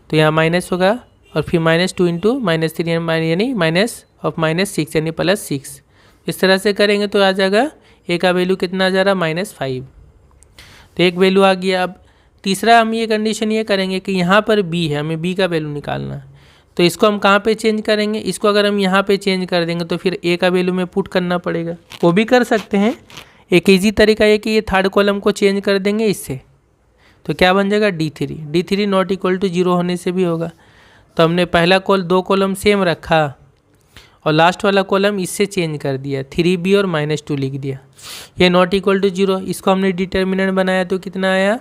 तो यहाँ माइनस होगा और फिर -2 इंटू -3 यानी -6 यानी +6। इस तरह से करेंगे तो आ जाएगा ए का वैल्यू कितना आ जा रहा -5। तो एक वैल्यू आ गया। अब तीसरा हम ये कंडीशन ये करेंगे कि यहाँ पर बी है, हमें बी का वैल्यू निकालना है। तो इसको हम कहाँ पे चेंज करेंगे, इसको अगर हम यहाँ पे चेंज कर देंगे तो फिर ए का वैल्यू में पुट करना पड़ेगा। वो भी कर सकते हैं, एक इजी तरीका है कि ये थर्ड कॉलम को चेंज कर देंगे इससे, तो क्या बन जाएगा D3 नॉट इक्वल टू 0 होने से भी होगा। तो हमने पहला दो कॉलम सेम रखा और लास्ट वाला कॉलम इससे चेंज कर दिया, 3b और -2 लिख दिया। ये नॉट इक्वल टू 0, इसको हमने डिटर्मिनेंट बनाया तो कितना आया,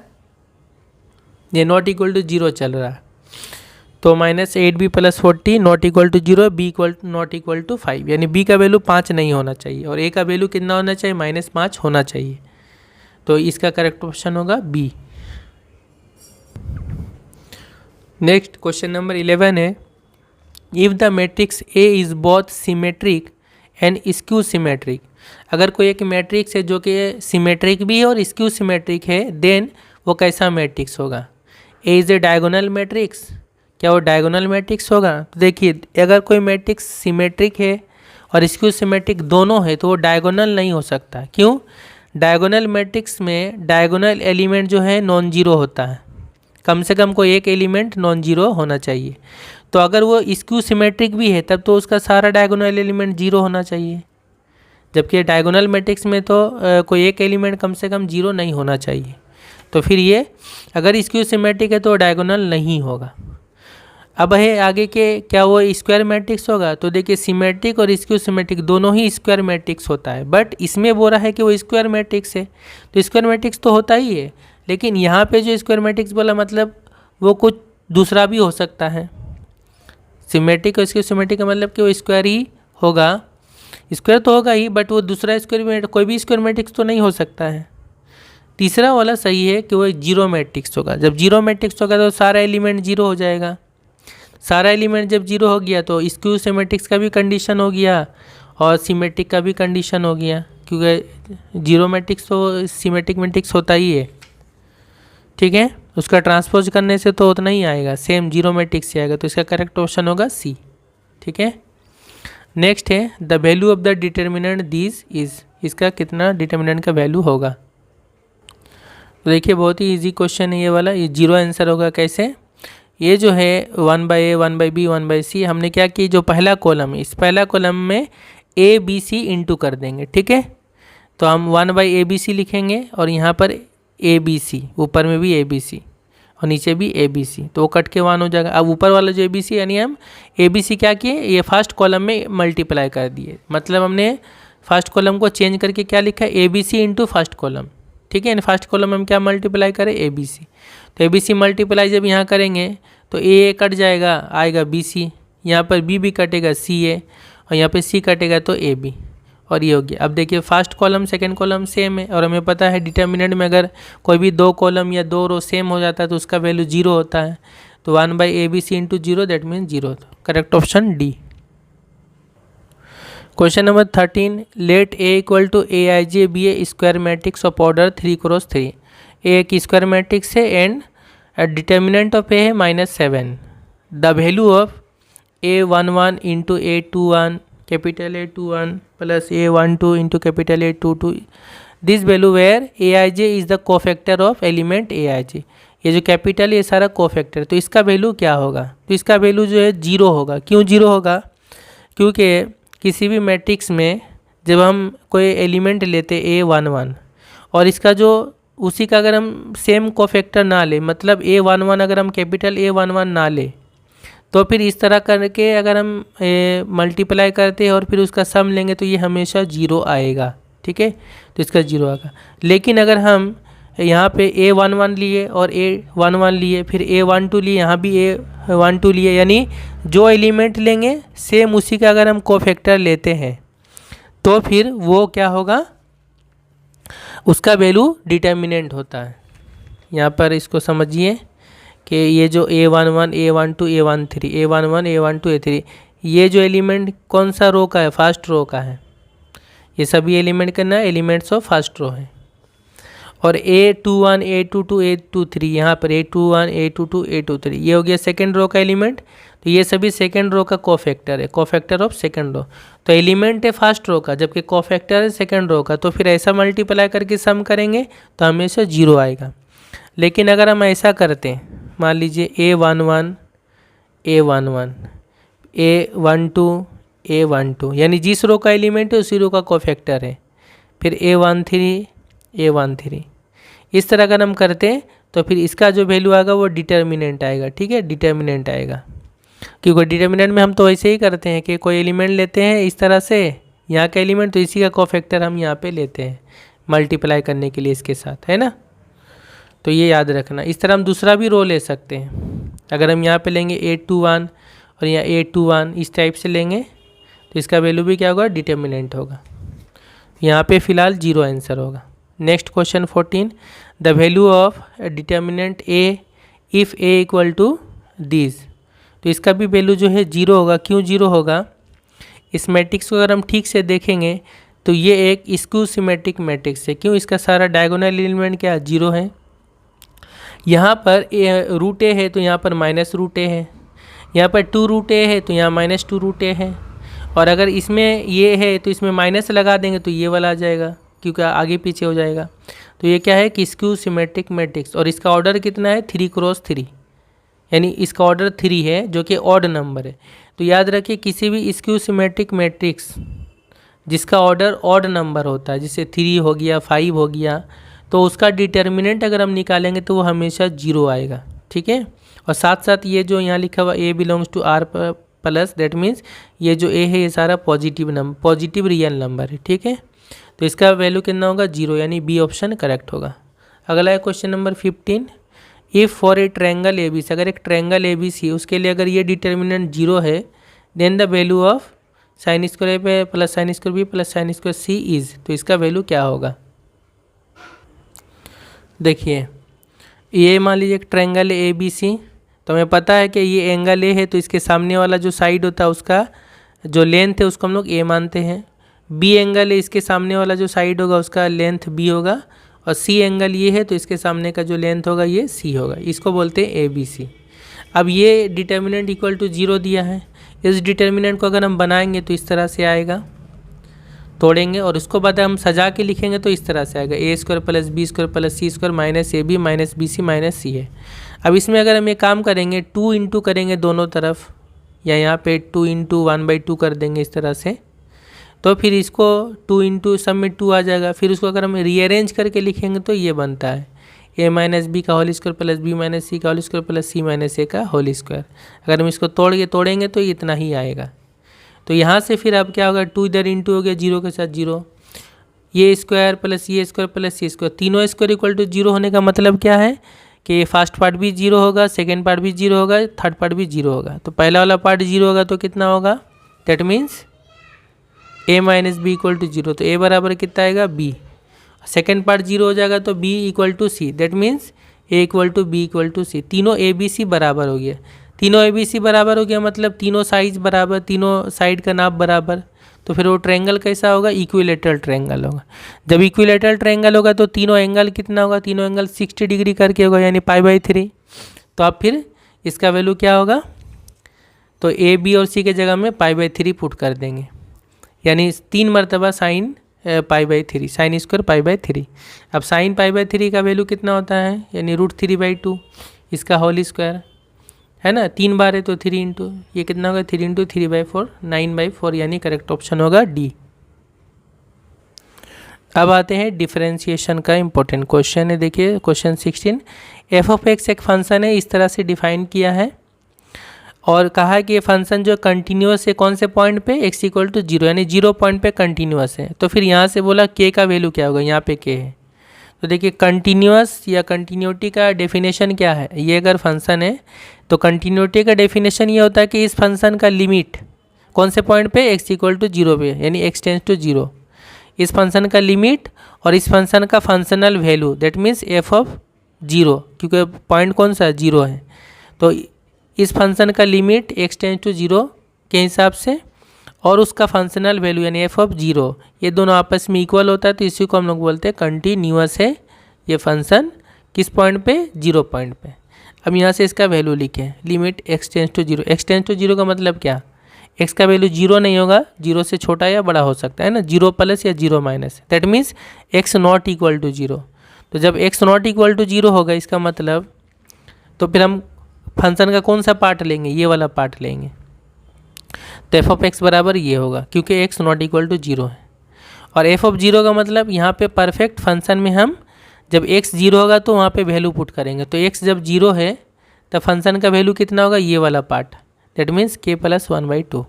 ये नॉट इक्वल टू 0 चल रहा है, तो -8b + 40 not equal to 0, b not equal to 5, यानी b का वैल्यू 5 नहीं होना चाहिए और a का वैल्यू कितना होना चाहिए, -5 होना चाहिए। तो इसका करेक्ट ऑप्शन होगा b। नेक्स्ट क्वेश्चन नंबर 11 है, if the matrix A is both symmetric and skew symmetric. अगर कोई एक मैट्रिक्स है जो कि सिमेट्रिक भी है और स्क्यू सिमेट्रिक है, देन वो कैसा मैट्रिक्स होगा। ए इज़ ए डायगोनल मैट्रिक्स, क्या वो डायगोनल मैट्रिक्स होगा। तो देखिए, अगर कोई मैट्रिक्स सिमेट्रिक है और स्क्यू सिमेट्रिक दोनों है तो वो डायगोनल नहीं हो सकता। क्यों, डायगोनल मैट्रिक्स में डायगोनल एलिमेंट जो है नॉन जीरो होता है, कम से कम कोई एक एलिमेंट नॉन जीरो होना चाहिए। तो अगर वो स्क्यू सिमेट्रिक भी है तब तो उसका सारा डायगोनल एलिमेंट जीरो होना चाहिए, जबकि डायगोनल मैट्रिक्स में तो कोई एक एलिमेंट कम से कम जीरो नहीं होना चाहिए। तो फिर ये अगर स्क्यू सिमेट्रिक है तो डायगोनल नहीं होगा। अब है आगे के, क्या वो स्क्वायर मैट्रिक्स होगा। तो देखिए, सिमेट्रिक और स्क्यू सिमेट्रिक दोनों ही स्क्वायर मैट्रिक्स होता है, बट इसमें बोल रहा है कि वो स्क्वायर मैट्रिक्स है, तो स्क्वायर मैट्रिक्स तो होता ही है, लेकिन यहाँ पे जो स्क्वायर मैट्रिक्स बोला मतलब वो कुछ दूसरा भी हो सकता है। सिमेट्रिक और स्क्वायर सिमेट्रिक का मतलब कि वो स्क्वायर ही होगा, स्क्वायर तो होगा ही, बट वो दूसरा स्क्वायर कोई भी स्क्वायर मैट्रिक्स तो नहीं हो सकता है। तीसरा वाला सही है कि वो जीरो मैट्रिक्स होगा। जब जीरो मैट्रिक्स होगा तो सारा एलिमेंट जीरो हो जाएगा। सारा एलिमेंट जब जीरो हो गया तो स्क्यू सिमेट्रिक्स का भी कंडीशन हो गया और सिमेट्रिक का भी कंडीशन हो गया, क्योंकि जीरो मैट्रिक्स तो सिमेट्रिक मैट्रिक्स होता ही है। ठीक है, उसका ट्रांसपोज करने से तो उतना ही आएगा, सेम जीरो मैट्रिक्स से आएगा। तो इसका करेक्ट ऑप्शन होगा सी। ठीक है, नेक्स्ट है the value of the determinant this is, इसका कितना डिटर्मिनेंट का वैल्यू होगा। तो देखिए, बहुत ही इजी क्वेश्चन है ये वाला, ये जीरो आंसर होगा। कैसे, ये जो है 1/a 1/b 1/c, हमने क्या की, जो पहला कॉलम है इस पहला कॉलम में a b c इंटू कर देंगे। ठीक है, तो हम 1/abc लिखेंगे और यहाँ पर ABC, ऊपर में भी ABC और नीचे भी ABC, तो वो कट के 1 हो जाएगा। अब ऊपर वाला जो ABC यानी हम ABC क्या किए, ये फर्स्ट कॉलम में मल्टीप्लाई कर दिए, मतलब हमने फर्स्ट कॉलम को चेंज करके क्या लिखा है, ABC इंटू फर्स्ट कॉलम। ठीक है, यानी फर्स्ट कॉलम में हम क्या मल्टीप्लाई करें, ABC। तो ABC मल्टीप्लाई जब यहाँ करेंगे तो A कट जाएगा, आएगा BC, यहाँ पर B भी कटेगा CA और यहाँ पर C कटेगा तो AB, और ये हो गया। अब देखिए, first column second column same है और हमें पता है डिटर्मिनेंट में अगर कोई भी दो कॉलम या दो रो सेम हो जाता है तो उसका वैल्यू जीरो होता है। तो 1/abc into zero, that means zero. Correct option D. Question number 13, let A equal to Aij be a square matrix of order 3×3। A एक स्क्वायर मैट्रिक्स है एंड डिटर्मिनेंट ऑफ ए है -7। The value of A11 into A21 capital A21 plus A12 into capital A22, this value where Aij is the cofactor of element Aij। ये जो capital ये सारा cofactor, तो इसका value क्या होगा, तो इसका वैल्यू जो है जीरो होगा। क्यों जीरो होगा, क्योंकि किसी भी मैट्रिक्स में जब हम कोई एलिमेंट लेते A11 और इसका जो उसी का अगर हम सेम कोफैक्टर ना ले, मतलब A11 अगर हम कैपिटल A11 ना ले तो फिर इस तरह करके अगर हम मल्टीप्लाई करते हैं और फिर उसका सम लेंगे तो ये हमेशा जीरो आएगा। ठीक है, तो इसका जीरो आएगा। लेकिन अगर हम यहाँ पे A11 लिए और A11 लिए, फिर A12 लिए, यहाँ भी A12 लिए, यानी जो एलिमेंट लेंगे सेम उसी का अगर हम कोफैक्टर लेते हैं तो फिर वो क्या होगा, उसका वैल्यू डिटर्मिनेंट होता है। यहाँ पर इसको समझिए कि ये जो A11 A12 A13 A11 A12 A3, ये जो एलिमेंट कौन सा रो का है, फर्स्ट रो का है। ये सभी एलिमेंट का ना एलिमेंट्स ऑफ फर्स्ट रो है। और A21 A22 A23 यहाँ पर A21 A22 A23 ये हो गया सेकेंड रो का एलिमेंट। तो ये सभी सेकेंड रो का कोफैक्टर है, कोफैक्टर ऑफ सेकेंड रो। तो एलिमेंट है फर्स्ट रो का जबकि कोफैक्टर है सेकेंड रो का, तो फिर ऐसा मल्टीप्लाई करके सम करेंगे तो हमेशा 0 आएगा। लेकिन अगर हम ऐसा करते हैं, मान लीजिए A11 A11 A12 A12 यानी जिस रो का एलिमेंट है उसी रो का कोफैक्टर है, फिर A13 A13 इस तरह अगर हम करते हैं तो फिर इसका जो वैल्यू आएगा वो डिटर्मिनेंट आएगा। ठीक है, डिटर्मिनेंट आएगा, क्योंकि डिटर्मिनेंट में हम तो ऐसे ही करते हैं कि कोई एलिमेंट लेते हैं इस तरह से यहाँ का एलिमेंट, तो इसी का कोफैक्टर हम यहाँ पे लेते हैं मल्टीप्लाई करने के लिए इसके साथ, है ना। तो ये याद रखना। इस तरह हम दूसरा भी रो ले सकते हैं। अगर हम यहाँ पे लेंगे 821 और यहाँ 821 इस टाइप से लेंगे तो इसका वैल्यू भी क्या होगा, डिटर्मिनेंट होगा। यहाँ पे फिलहाल 0 आंसर होगा। Next question 14, the value of determinant A if A equal to this. तो इसका भी वैल्यू जो है 0 होगा। क्यों 0 होगा, इस मैट्रिक्स को अगर हम ठीक से देखेंगे तो ये एक स्क्यू सिमेट्रिक मैट्रिक्स है। क्यों, इसका सारा डायगोनल एलिमेंट क्या 0 है। यहाँ पर रूट ए है तो यहाँ पर माइनस रूट ए है, यहाँ पर 2 रूट ए है तो यहाँ माइनस 2 रूट ए है, और अगर इसमें ये है तो इसमें माइनस लगा देंगे तो ये वाला आ जाएगा क्योंकि आगे पीछे हो जाएगा। तो ये क्या है कि स्क्यू सिमेट्रिक मैट्रिक्स, और इसका ऑर्डर कितना है 3 क्रॉस 3, यानी इसका ऑर्डर 3 है जो कि ऑड नंबर है। तो याद रखिए किसी भी स्क्यू सिमेट्रिक मैट्रिक्स जिसका ऑर्डर ऑड नंबर होता है, जैसे 3 हो गया 5 हो गया, तो उसका डिटर्मिनेंट अगर हम निकालेंगे तो वो हमेशा 0 आएगा। ठीक है, और साथ साथ ये जो यहाँ लिखा हुआ A belongs to R plus, that means ये जो ए है ये सारा positive number, positive real number है। ठीक है, तो इसका वैल्यू कितना होगा 0, यानी बी ऑप्शन करेक्ट होगा। अगला है question number 15, if for a triangle A B C, अगर एक ट्रायंगल ए बी सी उसके लिए अगर ये डिटर्मिनेंट 0 है, then the value of sine square A पे plus sine square B plus sine square C is, तो इसका वैल्यू क्या होगा। देखिए ये मान लीजिए एक ट्रायंगल है ए बी सी, तो हमें पता है कि ये एंगल ए है तो इसके सामने वाला जो साइड होता है उसका जो लेंथ है उसको हम लोग ए मानते हैं। बी एंगल है, इसके सामने वाला जो साइड होगा उसका लेंथ बी होगा, और सी एंगल ये है तो इसके सामने का जो लेंथ होगा ये सी होगा। इसको बोलते हैं ए बी सी। अब ये डिटर्मिनेंट इक्वल टू 0 दिया है, इस डिटर्मिनेंट को अगर हम बनाएंगे तो इस तरह से आएगा, तोड़ेंगे और उसको बाद हम सजा के लिखेंगे तो इस तरह से आएगा A square plus B square plus C square minus A B minus B C minus C है। अब इसमें अगर हम ये काम करेंगे 2 इंटू करेंगे दोनों तरफ, या यहाँ पे 2 इंटू 1/2 कर देंगे इस तरह से, तो फिर इसको 2 इंटू सब में 2 आ जाएगा। फिर उसको अगर हम रीअरेंज करके लिखेंगे तो ये बनता है ए माइनस बी का whole square plus B minus C का whole square plus C minus A का होल स्क्वायर। अगर हम इसको तोड़ेंगे तो इतना ही आएगा। तो यहाँ से फिर अब क्या होगा, 2 इधर इंटू हो गया 0 के साथ 0, ये स्क्वायर प्लस ये स्क्वायर प्लस सी स्क्वायर, तीनों स्क्वायर इक्वल टू 0 होने का मतलब क्या है कि फर्स्ट पार्ट भी 0 होगा, सेकेंड पार्ट भी 0 होगा, थर्ड पार्ट भी 0 होगा। तो पहला वाला पार्ट 0 होगा तो कितना होगा, that means a minus b equal to 0, तो ए बराबर कितना आएगा बी। सेकेंड पार्ट 0 हो जाएगा तो B equal to C, that means A equal to B equal to C. तीनों ए बी सी बराबर हो गया, तीनों ए बी सी बराबर हो गया मतलब तीनों साइज बराबर, तीनों साइड का नाप बराबर, तो फिर वो ट्रायंगल कैसा होगा, इक्विलेटरल ट्रायंगल होगा। जब इक्विलेटरल ट्रायंगल होगा तो तीनों एंगल कितना होगा, तीनों एंगल 60 डिग्री करके होगा, यानी π/3। तो अब फिर इसका वैल्यू क्या होगा, तो ए बी और सी के जगह में π/3 पुट कर देंगे, यानी 3 मरतबा साइन π/3, साइन स्क्वायर π/3। अब साइन π/3 का वैल्यू कितना होता है, यानी √3/2 इसका होल स्क्वायर है ना, 3 बार है तो 3 इंटू ये कितना होगा 3 इंटू 3/4 9/4, यानी करेक्ट ऑप्शन होगा डी। अब आते हैं डिफरेंशिएशन का इंपॉर्टेंट क्वेश्चन है। देखिए क्वेश्चन 16, एफ ऑफ एक्स एक फंक्शन है, इस तरह से डिफाइन किया है और कहा है कि ये फंक्शन जो कंटिन्यूअस है कौन से पॉइंट पे, एक्स इक्वल टू 0, यानी 0 पॉइंट पे कंटिन्यूअस है। तो फिर यहाँ से बोला के का वैल्यू क्या होगा, यहाँ पे के है। तो देखिए कंटिन्यूअस या कंटिन्यूटी का डेफिनेशन क्या है, ये अगर फंक्शन है तो कंटिन्यूटी का डेफिनेशन ये होता है कि इस फंक्शन का लिमिट कौन से पॉइंट पे, एक्स इक्वल टू 0 पे, यानी एक्स टेंस टू 0, इस फंक्शन का लिमिट और इस फंक्शन का functional value, that means F of 0, क्योंकि पॉइंट कौन सा 0 है। तो इस फंक्शन का लिमिट एक्स टेंस टू 0 के हिसाब से और उसका फंक्शनल वैल्यू यानी एफ ऑफ 0, ये दोनों आपस में इक्वल होता है, तो इसी को हम लोग बोलते हैं कंटिन्यूअस है ये फंक्शन किस पॉइंट पे, 0 पॉइंट पे। अब यहाँ से इसका वैल्यू लिखें, limit x tends to 0। x tends to 0 का मतलब क्या, x का वैल्यू 0 नहीं होगा, 0 से छोटा या बड़ा हो सकता है ना, 0 प्लस या 0 minus, that means x not equal to 0। तो जब x नॉट इक्वल टू 0 होगा इसका मतलब, तो फिर हम फंक्शन का कौन सा पार्ट लेंगे, ये वाला पार्ट लेंगे। तो एफ ऑफ एक्स बराबर ये होगा, क्योंकि x नॉट इक्वल टू 0 है। और एफ ऑफ 0 का मतलब यहाँ पे परफेक्ट फंक्शन में हम जब x 0 होगा तो वहाँ पे वैल्यू पुट करेंगे। तो x जब 0 है तब फंक्शन का वैल्यू कितना होगा, ये वाला part, that means k plus 1/2।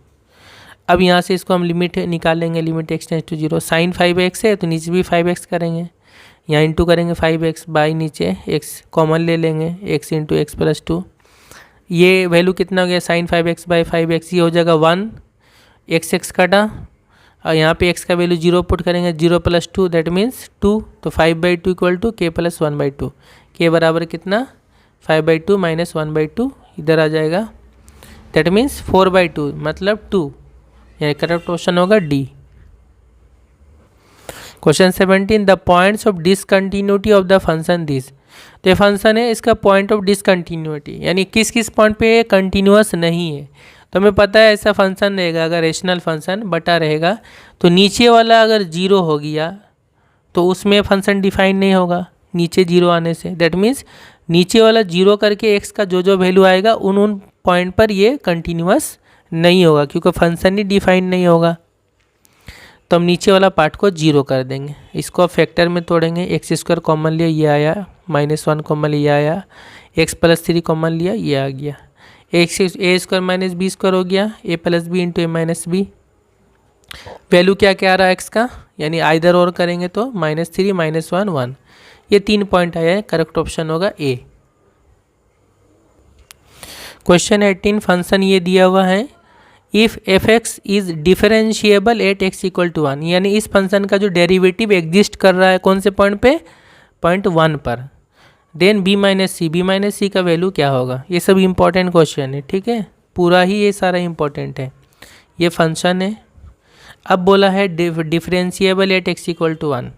अब यहाँ से इसको हम लिमिट निकाल लेंगे, limit x tends to 0। Sine 5x है तो नीचे भी 5x करेंगे, यहाँ इंटू करेंगे 5x बाई नीचे x कॉमन ले लेंगे, x इंटू एक्स प्लस 2। ये वैल्यू कितना हो गया, साइन 5x बाई 5x, ये हो जाएगा 1, x कटा, और यहाँ पे x का वैल्यू 0 पुट करेंगे, 0 प्लस 2 दैट मीन्स 2। तो 5/2 equal to k plus 1/2। k बराबर कितना, 5/2 माइनस 1/2 इधर आ जाएगा, दैट मीन्स 4/2 मतलब 2। यह करेक्ट ऑप्शन होगा D. Question 17, the points of discontinuity of the function this. तो ये फंक्शन है, इसका पॉइंट ऑफ डिसकंटिन्यूटी यानी किस किस पॉइंट पे ये कंटिन्यूअस नहीं है। तो हमें पता है ऐसा फंक्शन रहेगा, अगर रेशनल फंक्शन बटा रहेगा तो नीचे वाला अगर 0 हो गया तो उसमें फंक्शन डिफाइन नहीं होगा नीचे 0 आने से। दैट मीन्स नीचे वाला 0 करके x का जो वैल्यू आएगा उन पॉइंट पर ये कंटिन्यूअस नहीं होगा, क्योंकि फंक्शन ही डिफाइन नहीं होगा। तो हम नीचे वाला पार्ट को 0 कर देंगे, इसको अब फैक्टर में तोड़ेंगे। x² कॉमन लिया, ये आया, -1 कॉमन लिया आया, x प्लस 3 कॉमन लिया, ये आ गया, a² माइनस b² हो गया, a plus b into a minus b. Value क्या क्या आ रहा है x का, यानी आइदर और करेंगे तो -3 -1 1, ये 3 पॉइंट आया है, करेक्ट ऑप्शन होगा ए। क्वेश्चन 18, फंक्शन ये दिया हुआ है, if f x is differentiable at x equal to 1, यानी इस फंक्शन का जो डेरिवेटिव एग्जिस्ट कर रहा है कौन से पॉइंट पे, पॉइंट 1 पर, देन b माइनस सी का वैल्यू क्या होगा। ये सब इंपॉर्टेंट क्वेश्चन है, ठीक है, पूरा ही ये सारा इंपॉर्टेंट है। ये फंक्शन है, अब बोला है differentiable at x equal to 1।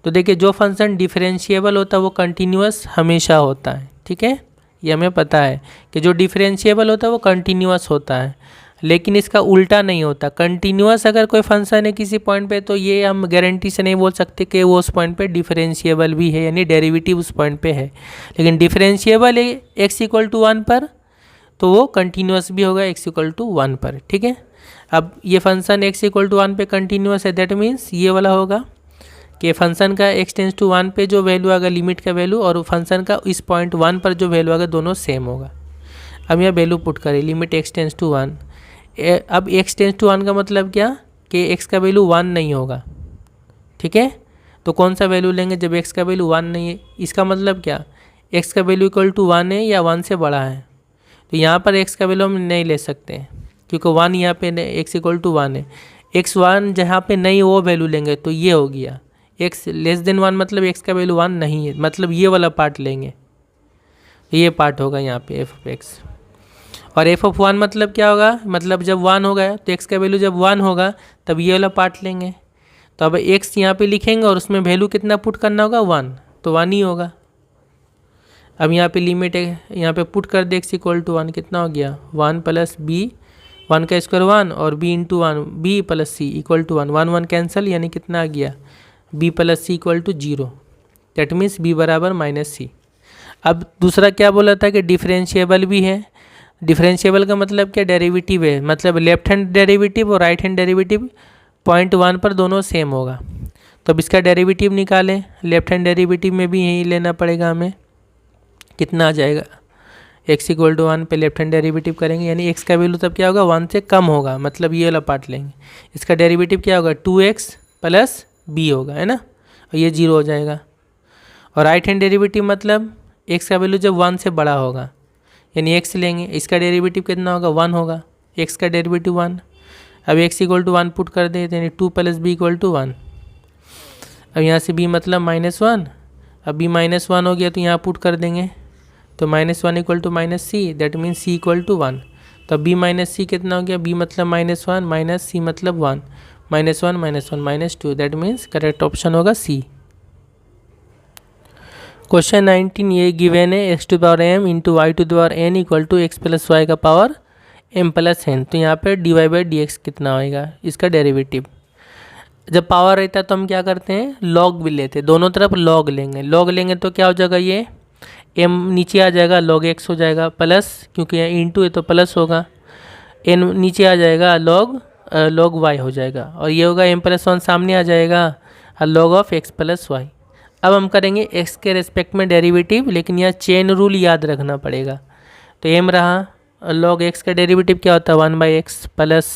तो देखिए जो फंक्शन डिफरेंशिएबल होता है वो कंटिन्यूअस हमेशा होता है, ठीक है, ये हमें पता है कि जो डिफरेंशिएबल होता है वो कंटिन्यूअस होता है, लेकिन इसका उल्टा नहीं होता। कंटिन्यूअस अगर कोई फंक्शन है किसी पॉइंट पे तो ये हम गारंटी से नहीं बोल सकते कि वो उस पॉइंट पे डिफरेंशिएबल भी है, यानी डेरिवेटिव उस पॉइंट पे है। लेकिन डिफरेंशिएबल है x इक्वल टू 1 पर तो वो कंटिन्यूअस भी होगा x इक्वल टू 1 पर, ठीक है। अब ये फंक्शन x इक्वल टू 1 पे कंटिन्यूअस है, दैट मीन्स ये वाला होगा कि फंक्शन का x टेंस टू 1 पे जो वैल्यू आएगा लिमिट का वैल्यू, और फंक्शन का इस पॉइंट 1 पर जो वैल्यू आएगा दोनों सेम होगा। अब यह वैल्यू पुट करें, लिमिट x टेंस टू 1। अब x टेंस टू 1 का मतलब क्या कि x का वैल्यू 1 नहीं होगा, ठीक है। तो कौन सा वैल्यू लेंगे जब x का वैल्यू 1 नहीं है, इसका मतलब क्या, x का वैल्यू इक्वल टू 1 है या 1 से बड़ा है। तो यहाँ पर x का वैल्यू हम नहीं ले सकते क्योंकि 1 यहाँ पे x इक्वल टू 1 है। x 1 जहाँ पे नहीं वो वैल्यू लेंगे, तो ये हो गया x लेस देन 1 मतलब x का वैल्यू 1 नहीं है, मतलब ये वाला पार्ट लेंगे, ये पार्ट होगा यहाँ पे f ऑफ x। और f ऑफ 1 मतलब क्या होगा, मतलब जब 1 होगा तो x का वैल्यू जब 1 होगा तब ये वाला पार्ट लेंगे। तो अब x यहाँ पे लिखेंगे और उसमें वैल्यू कितना पुट करना होगा, 1, तो 1 ही होगा। अब यहाँ पे लिमिट है, यहाँ पे पुट कर दे x इक्वल टू 1, कितना हो गया 1 प्लस b, 1 का स्क्वायर 1 और b into 1, b plus c equal to 1, 1 1 cancel, यानी कितना आ गया b plus c equal to 0, that means b बराबर -c। अब दूसरा क्या बोला था कि डिफरेंशिएबल भी है। डिफरेंशिएबल का मतलब क्या, डेरिवेटिव है, मतलब लेफ्ट हैंड डेरिवेटिव और राइट हैंड डेरिवेटिव पॉइंट 1 पर दोनों सेम होगा। तो अब इसका डेरिवेटिव निकालें, लेफ्ट हैंड डेरिवेटिव में भी यही लेना पड़ेगा हमें, कितना आ जाएगा x इक्वल टू 1 पे लेफ्ट हैंड डेरिवेटिव करेंगे, यानी x का वैल्यू तब क्या होगा 1 से कम होगा, मतलब ये वाला पार्ट लेंगे। इसका डेरिवेटिव क्या होगा 2x प्लस b होगा, है ना, और ये 0 हो जाएगा। और राइट हैंड डेरिवेटिव मतलब x का वैल्यू जब 1 से बड़ा होगा, यानी x लेंगे, इसका डेरिवेटिव कितना होगा 1 होगा, x का डेरिवेटिव 1। अब x इक्वल टू 1 पुट कर देते हैं, 2 प्लस b इक्वल टू 1। अब यहाँ से b मतलब -1, अब b -1 हो गया तो यहाँ पुट कर देंगे, तो -1 equal to -c, that means c equal to 1। तो b माइनस सी कितना हो गया, b मतलब -1 माइनस c मतलब 1, -1 -1 -2, दैट मीन्स करेक्ट ऑप्शन होगा c। क्वेश्चन 19 ये गिवन है x to power m into y to power n equal to x plus y का पावर एम प्लस एन। तो यहाँ पे d y by d x कितना होएगा, इसका डेरिवेटिव। जब पावर रहता है तो हम क्या करते हैं, लॉग भी लेते हैं, दोनों तरफ लॉग लेंगे। लॉग लेंगे तो क्या हो जाएगा, ये एम नीचे आ जाएगा, लॉग एक्स हो जाएगा प्लस, क्योंकि यहाँ इंटू है तो प्लस होगा, एन नीचे आ जाएगा, लॉग वाई हो जाएगा, और ये होगा एम प्लस वन सामने आ जाएगा, log of x plus y. अब हम करेंगे एक्स के रेस्पेक्ट में डेरिवेटिव, लेकिन यहाँ चेन रूल याद रखना पड़ेगा। तो एम रहा, लॉग एक्स का डेरिवेटिव क्या होता है, 1/x प्लस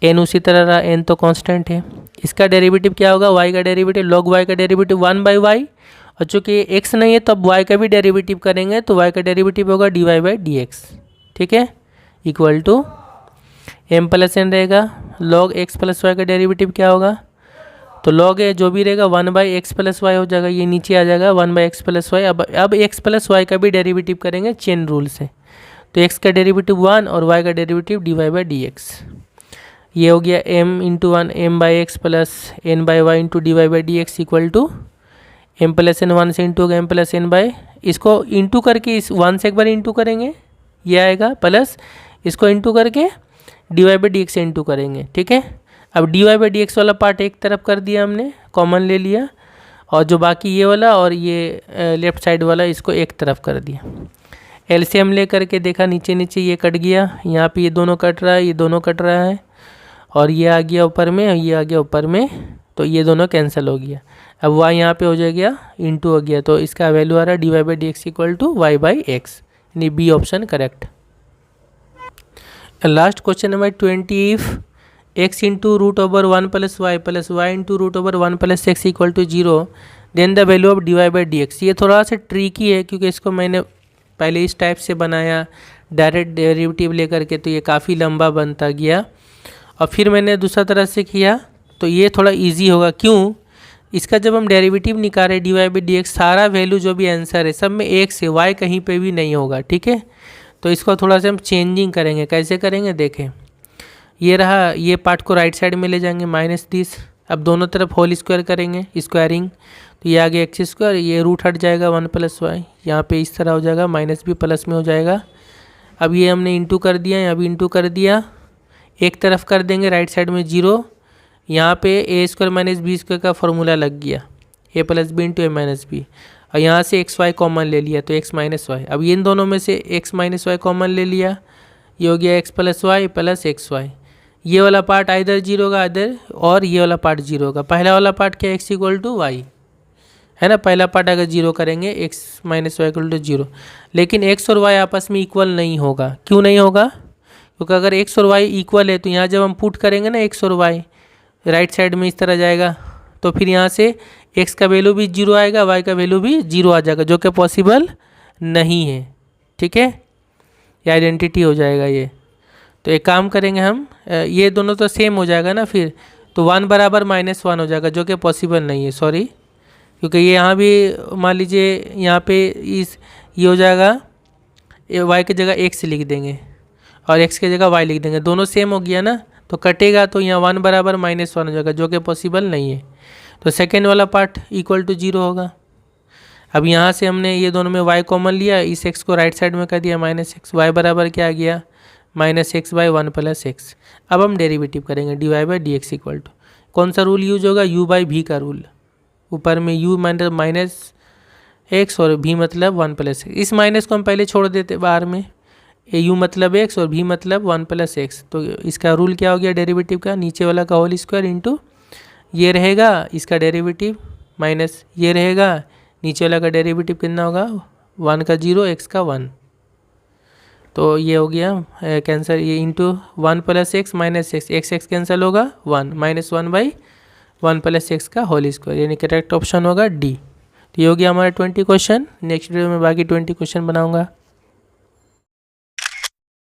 एन उसी तरह रहा, एन तो कांस्टेंट है। इसका डेरिवेटिव क्या होगा, वाई का डेरिवेटिव, लॉग वाई का डेरिवेटिव 1/y, और चूँकि एक्स नहीं है तो अब वाई का भी डेरिवेटिव करेंगे, तो वाई का डेरिवेटिव होगा d y by d x, ठीक है, equal to m plus n रहेगा। लॉग एक्स प्लस वाई का डेरिवेटिव क्या होगा, तो लॉग है जो भी रहेगा 1/x प्लस वाई हो जाएगा, ये नीचे आ जाएगा 1/x प्लस वाई। अब एक्स प्लस वाई का भी डेरिवेटिव करेंगे चेन रूल से, तो एक्स का डेरिवेटिव 1 और वाई का derivative d y by d x. ये हो गया m into 1 m/x plus n/y into d y by d x equal to m plus n, 1 से इंटू होगा m प्लस एन बाई, इसको इंटू करके इस 1 से एक बार इंटू करेंगे, ये आएगा, प्लस इसको इंटू करके d y by d x से इंटू करेंगे, ठीक है। अब d y by d x वाला पार्ट एक तरफ कर दिया हमने, कॉमन ले लिया, और जो बाकी ये वाला और ये लेफ्ट साइड वाला इसको एक तरफ कर दिया। एलसीएम ले करके देखा, नीचे नीचे ये कट गया, यहाँ पे ये दोनों कट रहा है, ये दोनों कट रहा है, और ये आ गया ऊपर में और ये आ गया ऊपर में, तो ये दोनों कैंसिल हो गया। अब वाई यहाँ पे हो जाएगा इंटू हो गया, तो इसका वैल्यू आ रहा है d y by d x equal to y by x, यानी B option correct. Last question number 20, if x into root over 1 plus y into root over 1 plus x equal to 0, then the value of d y by d x. ये थोड़ा सा tricky है, क्योंकि इसको मैंने पहले इस टाइप से बनाया डायरेक्ट डेरिवेटिव लेकर के, तो ये काफ़ी लंबा बनता गया, और फिर मैंने दूसरा तरह से किया, तो ये थोड़ा इजी होगा। क्यों, इसका जब हम डेरिवेटिव निकाले d y by d x, सारा वैल्यू जो भी आंसर है सब में एक से, वाई कहीं पे भी नहीं होगा, ठीक है। तो इसको थोड़ा सा हम चेंजिंग करेंगे, कैसे करेंगे देखें। ये रहा, ये पार्ट को राइट साइड में ले जाएंगे -30, अब दोनों तरफ होल स्क्वायर करेंगे, स्क्वायरिंग, तो ये आगे एक्स स्क्वायर, ये रूट हट जाएगा 1 प्लस वाई, यहाँ पे इस तरह हो जाएगा, माइनस भी प्लस में हो जाएगा। अब ये हमने इंटू कर दिया, यहाँ भी इंटू कर दिया, एक तरफ कर देंगे राइट साइड में 0, यहाँ पे ए स्क्वायर माइनस बी स्क्वायर का फॉर्मूला लग गया, ए plus b into a minus B, और यहाँ से एक्स वाई कॉमन ले लिया, तो एक्स माइनस वाई। अब इन दोनों में से एक्स माइनस वाई कॉमन ले लिया, ये हो गया x plus y plus x y. ये वाला पार्ट आइदर 0 होगा आइदर, और ये वाला पार्ट 0 होगा। पहला वाला पार्ट क्या, एक्स इक्वल टू वाई है ना, पहला पार्ट अगर 0 करेंगे x minus y equal to 0, लेकिन एक्स और वाई आपस में इक्वल नहीं होगा। क्यों नहीं होगा, क्योंकि अगर एक्स और वाई इक्वल है तो यहाँ जब हम पुट करेंगे ना एक्स और वाई राइट साइड में इस तरह जाएगा, तो फिर यहाँ से एक्स का वैल्यू भी 0 आएगा, वाई का वैल्यू भी 0 आ जाएगा, जो कि पॉसिबल नहीं है, ठीक है, ये आइडेंटिटी हो जाएगा ये। तो एक काम करेंगे हम, ये दोनों तो सेम हो जाएगा ना फिर, तो 1 बराबर -1 हो जाएगा, जो कि पॉसिबल नहीं है, सॉरी, क्योंकि ये यहाँ भी मान लीजिए यहाँ पे ये हो जाएगा, वाई की जगह एक्स लिख देंगे और एक्स की जगह वाई लिख देंगे, दोनों सेम हो गया ना, तो कटेगा, तो यहाँ 1 बराबर -1 हो जाएगा, जो कि पॉसिबल नहीं है। तो सेकेंड वाला पार्ट इक्वल टू 0 होगा। अब यहाँ से हमने ये दोनों में y कॉमन लिया, इस x को राइट साइड में कर दिया -x, y बराबर क्या आ गया -x/1 प्लस x। अब हम डेरिवेटिव करेंगे d y by d x equal to, कौन सा रूल यूज होगा, u बाई v का रूल, ऊपर में u माइनस x और v मतलब 1 प्लस x। इस माइनस को हम पहले छोड़ देते बाहर में, u मतलब x और v मतलब 1 प्लस x। तो इसका रूल क्या हो गया डेरिवेटिव का, नीचे वाला का होल स्क्वायर इंटू ये रहेगा इसका डेरिवेटिव, माइनस ये रहेगा नीचे वाला का डेरिवेटिव कितना होगा, 1 का 0 x का 1, तो ये हो गया कैंसर, ये into 1 plus x minus x, x cancel होगा 1 -1/1 प्लस एक्स का होल स्क्वायर, यानी करेक्ट ऑप्शन होगा डी। तो ये हो गया हमारा 20 क्वेश्चन। नेक्स्ट वीडियो में बाकी 20 क्वेश्चन बनाऊंगा।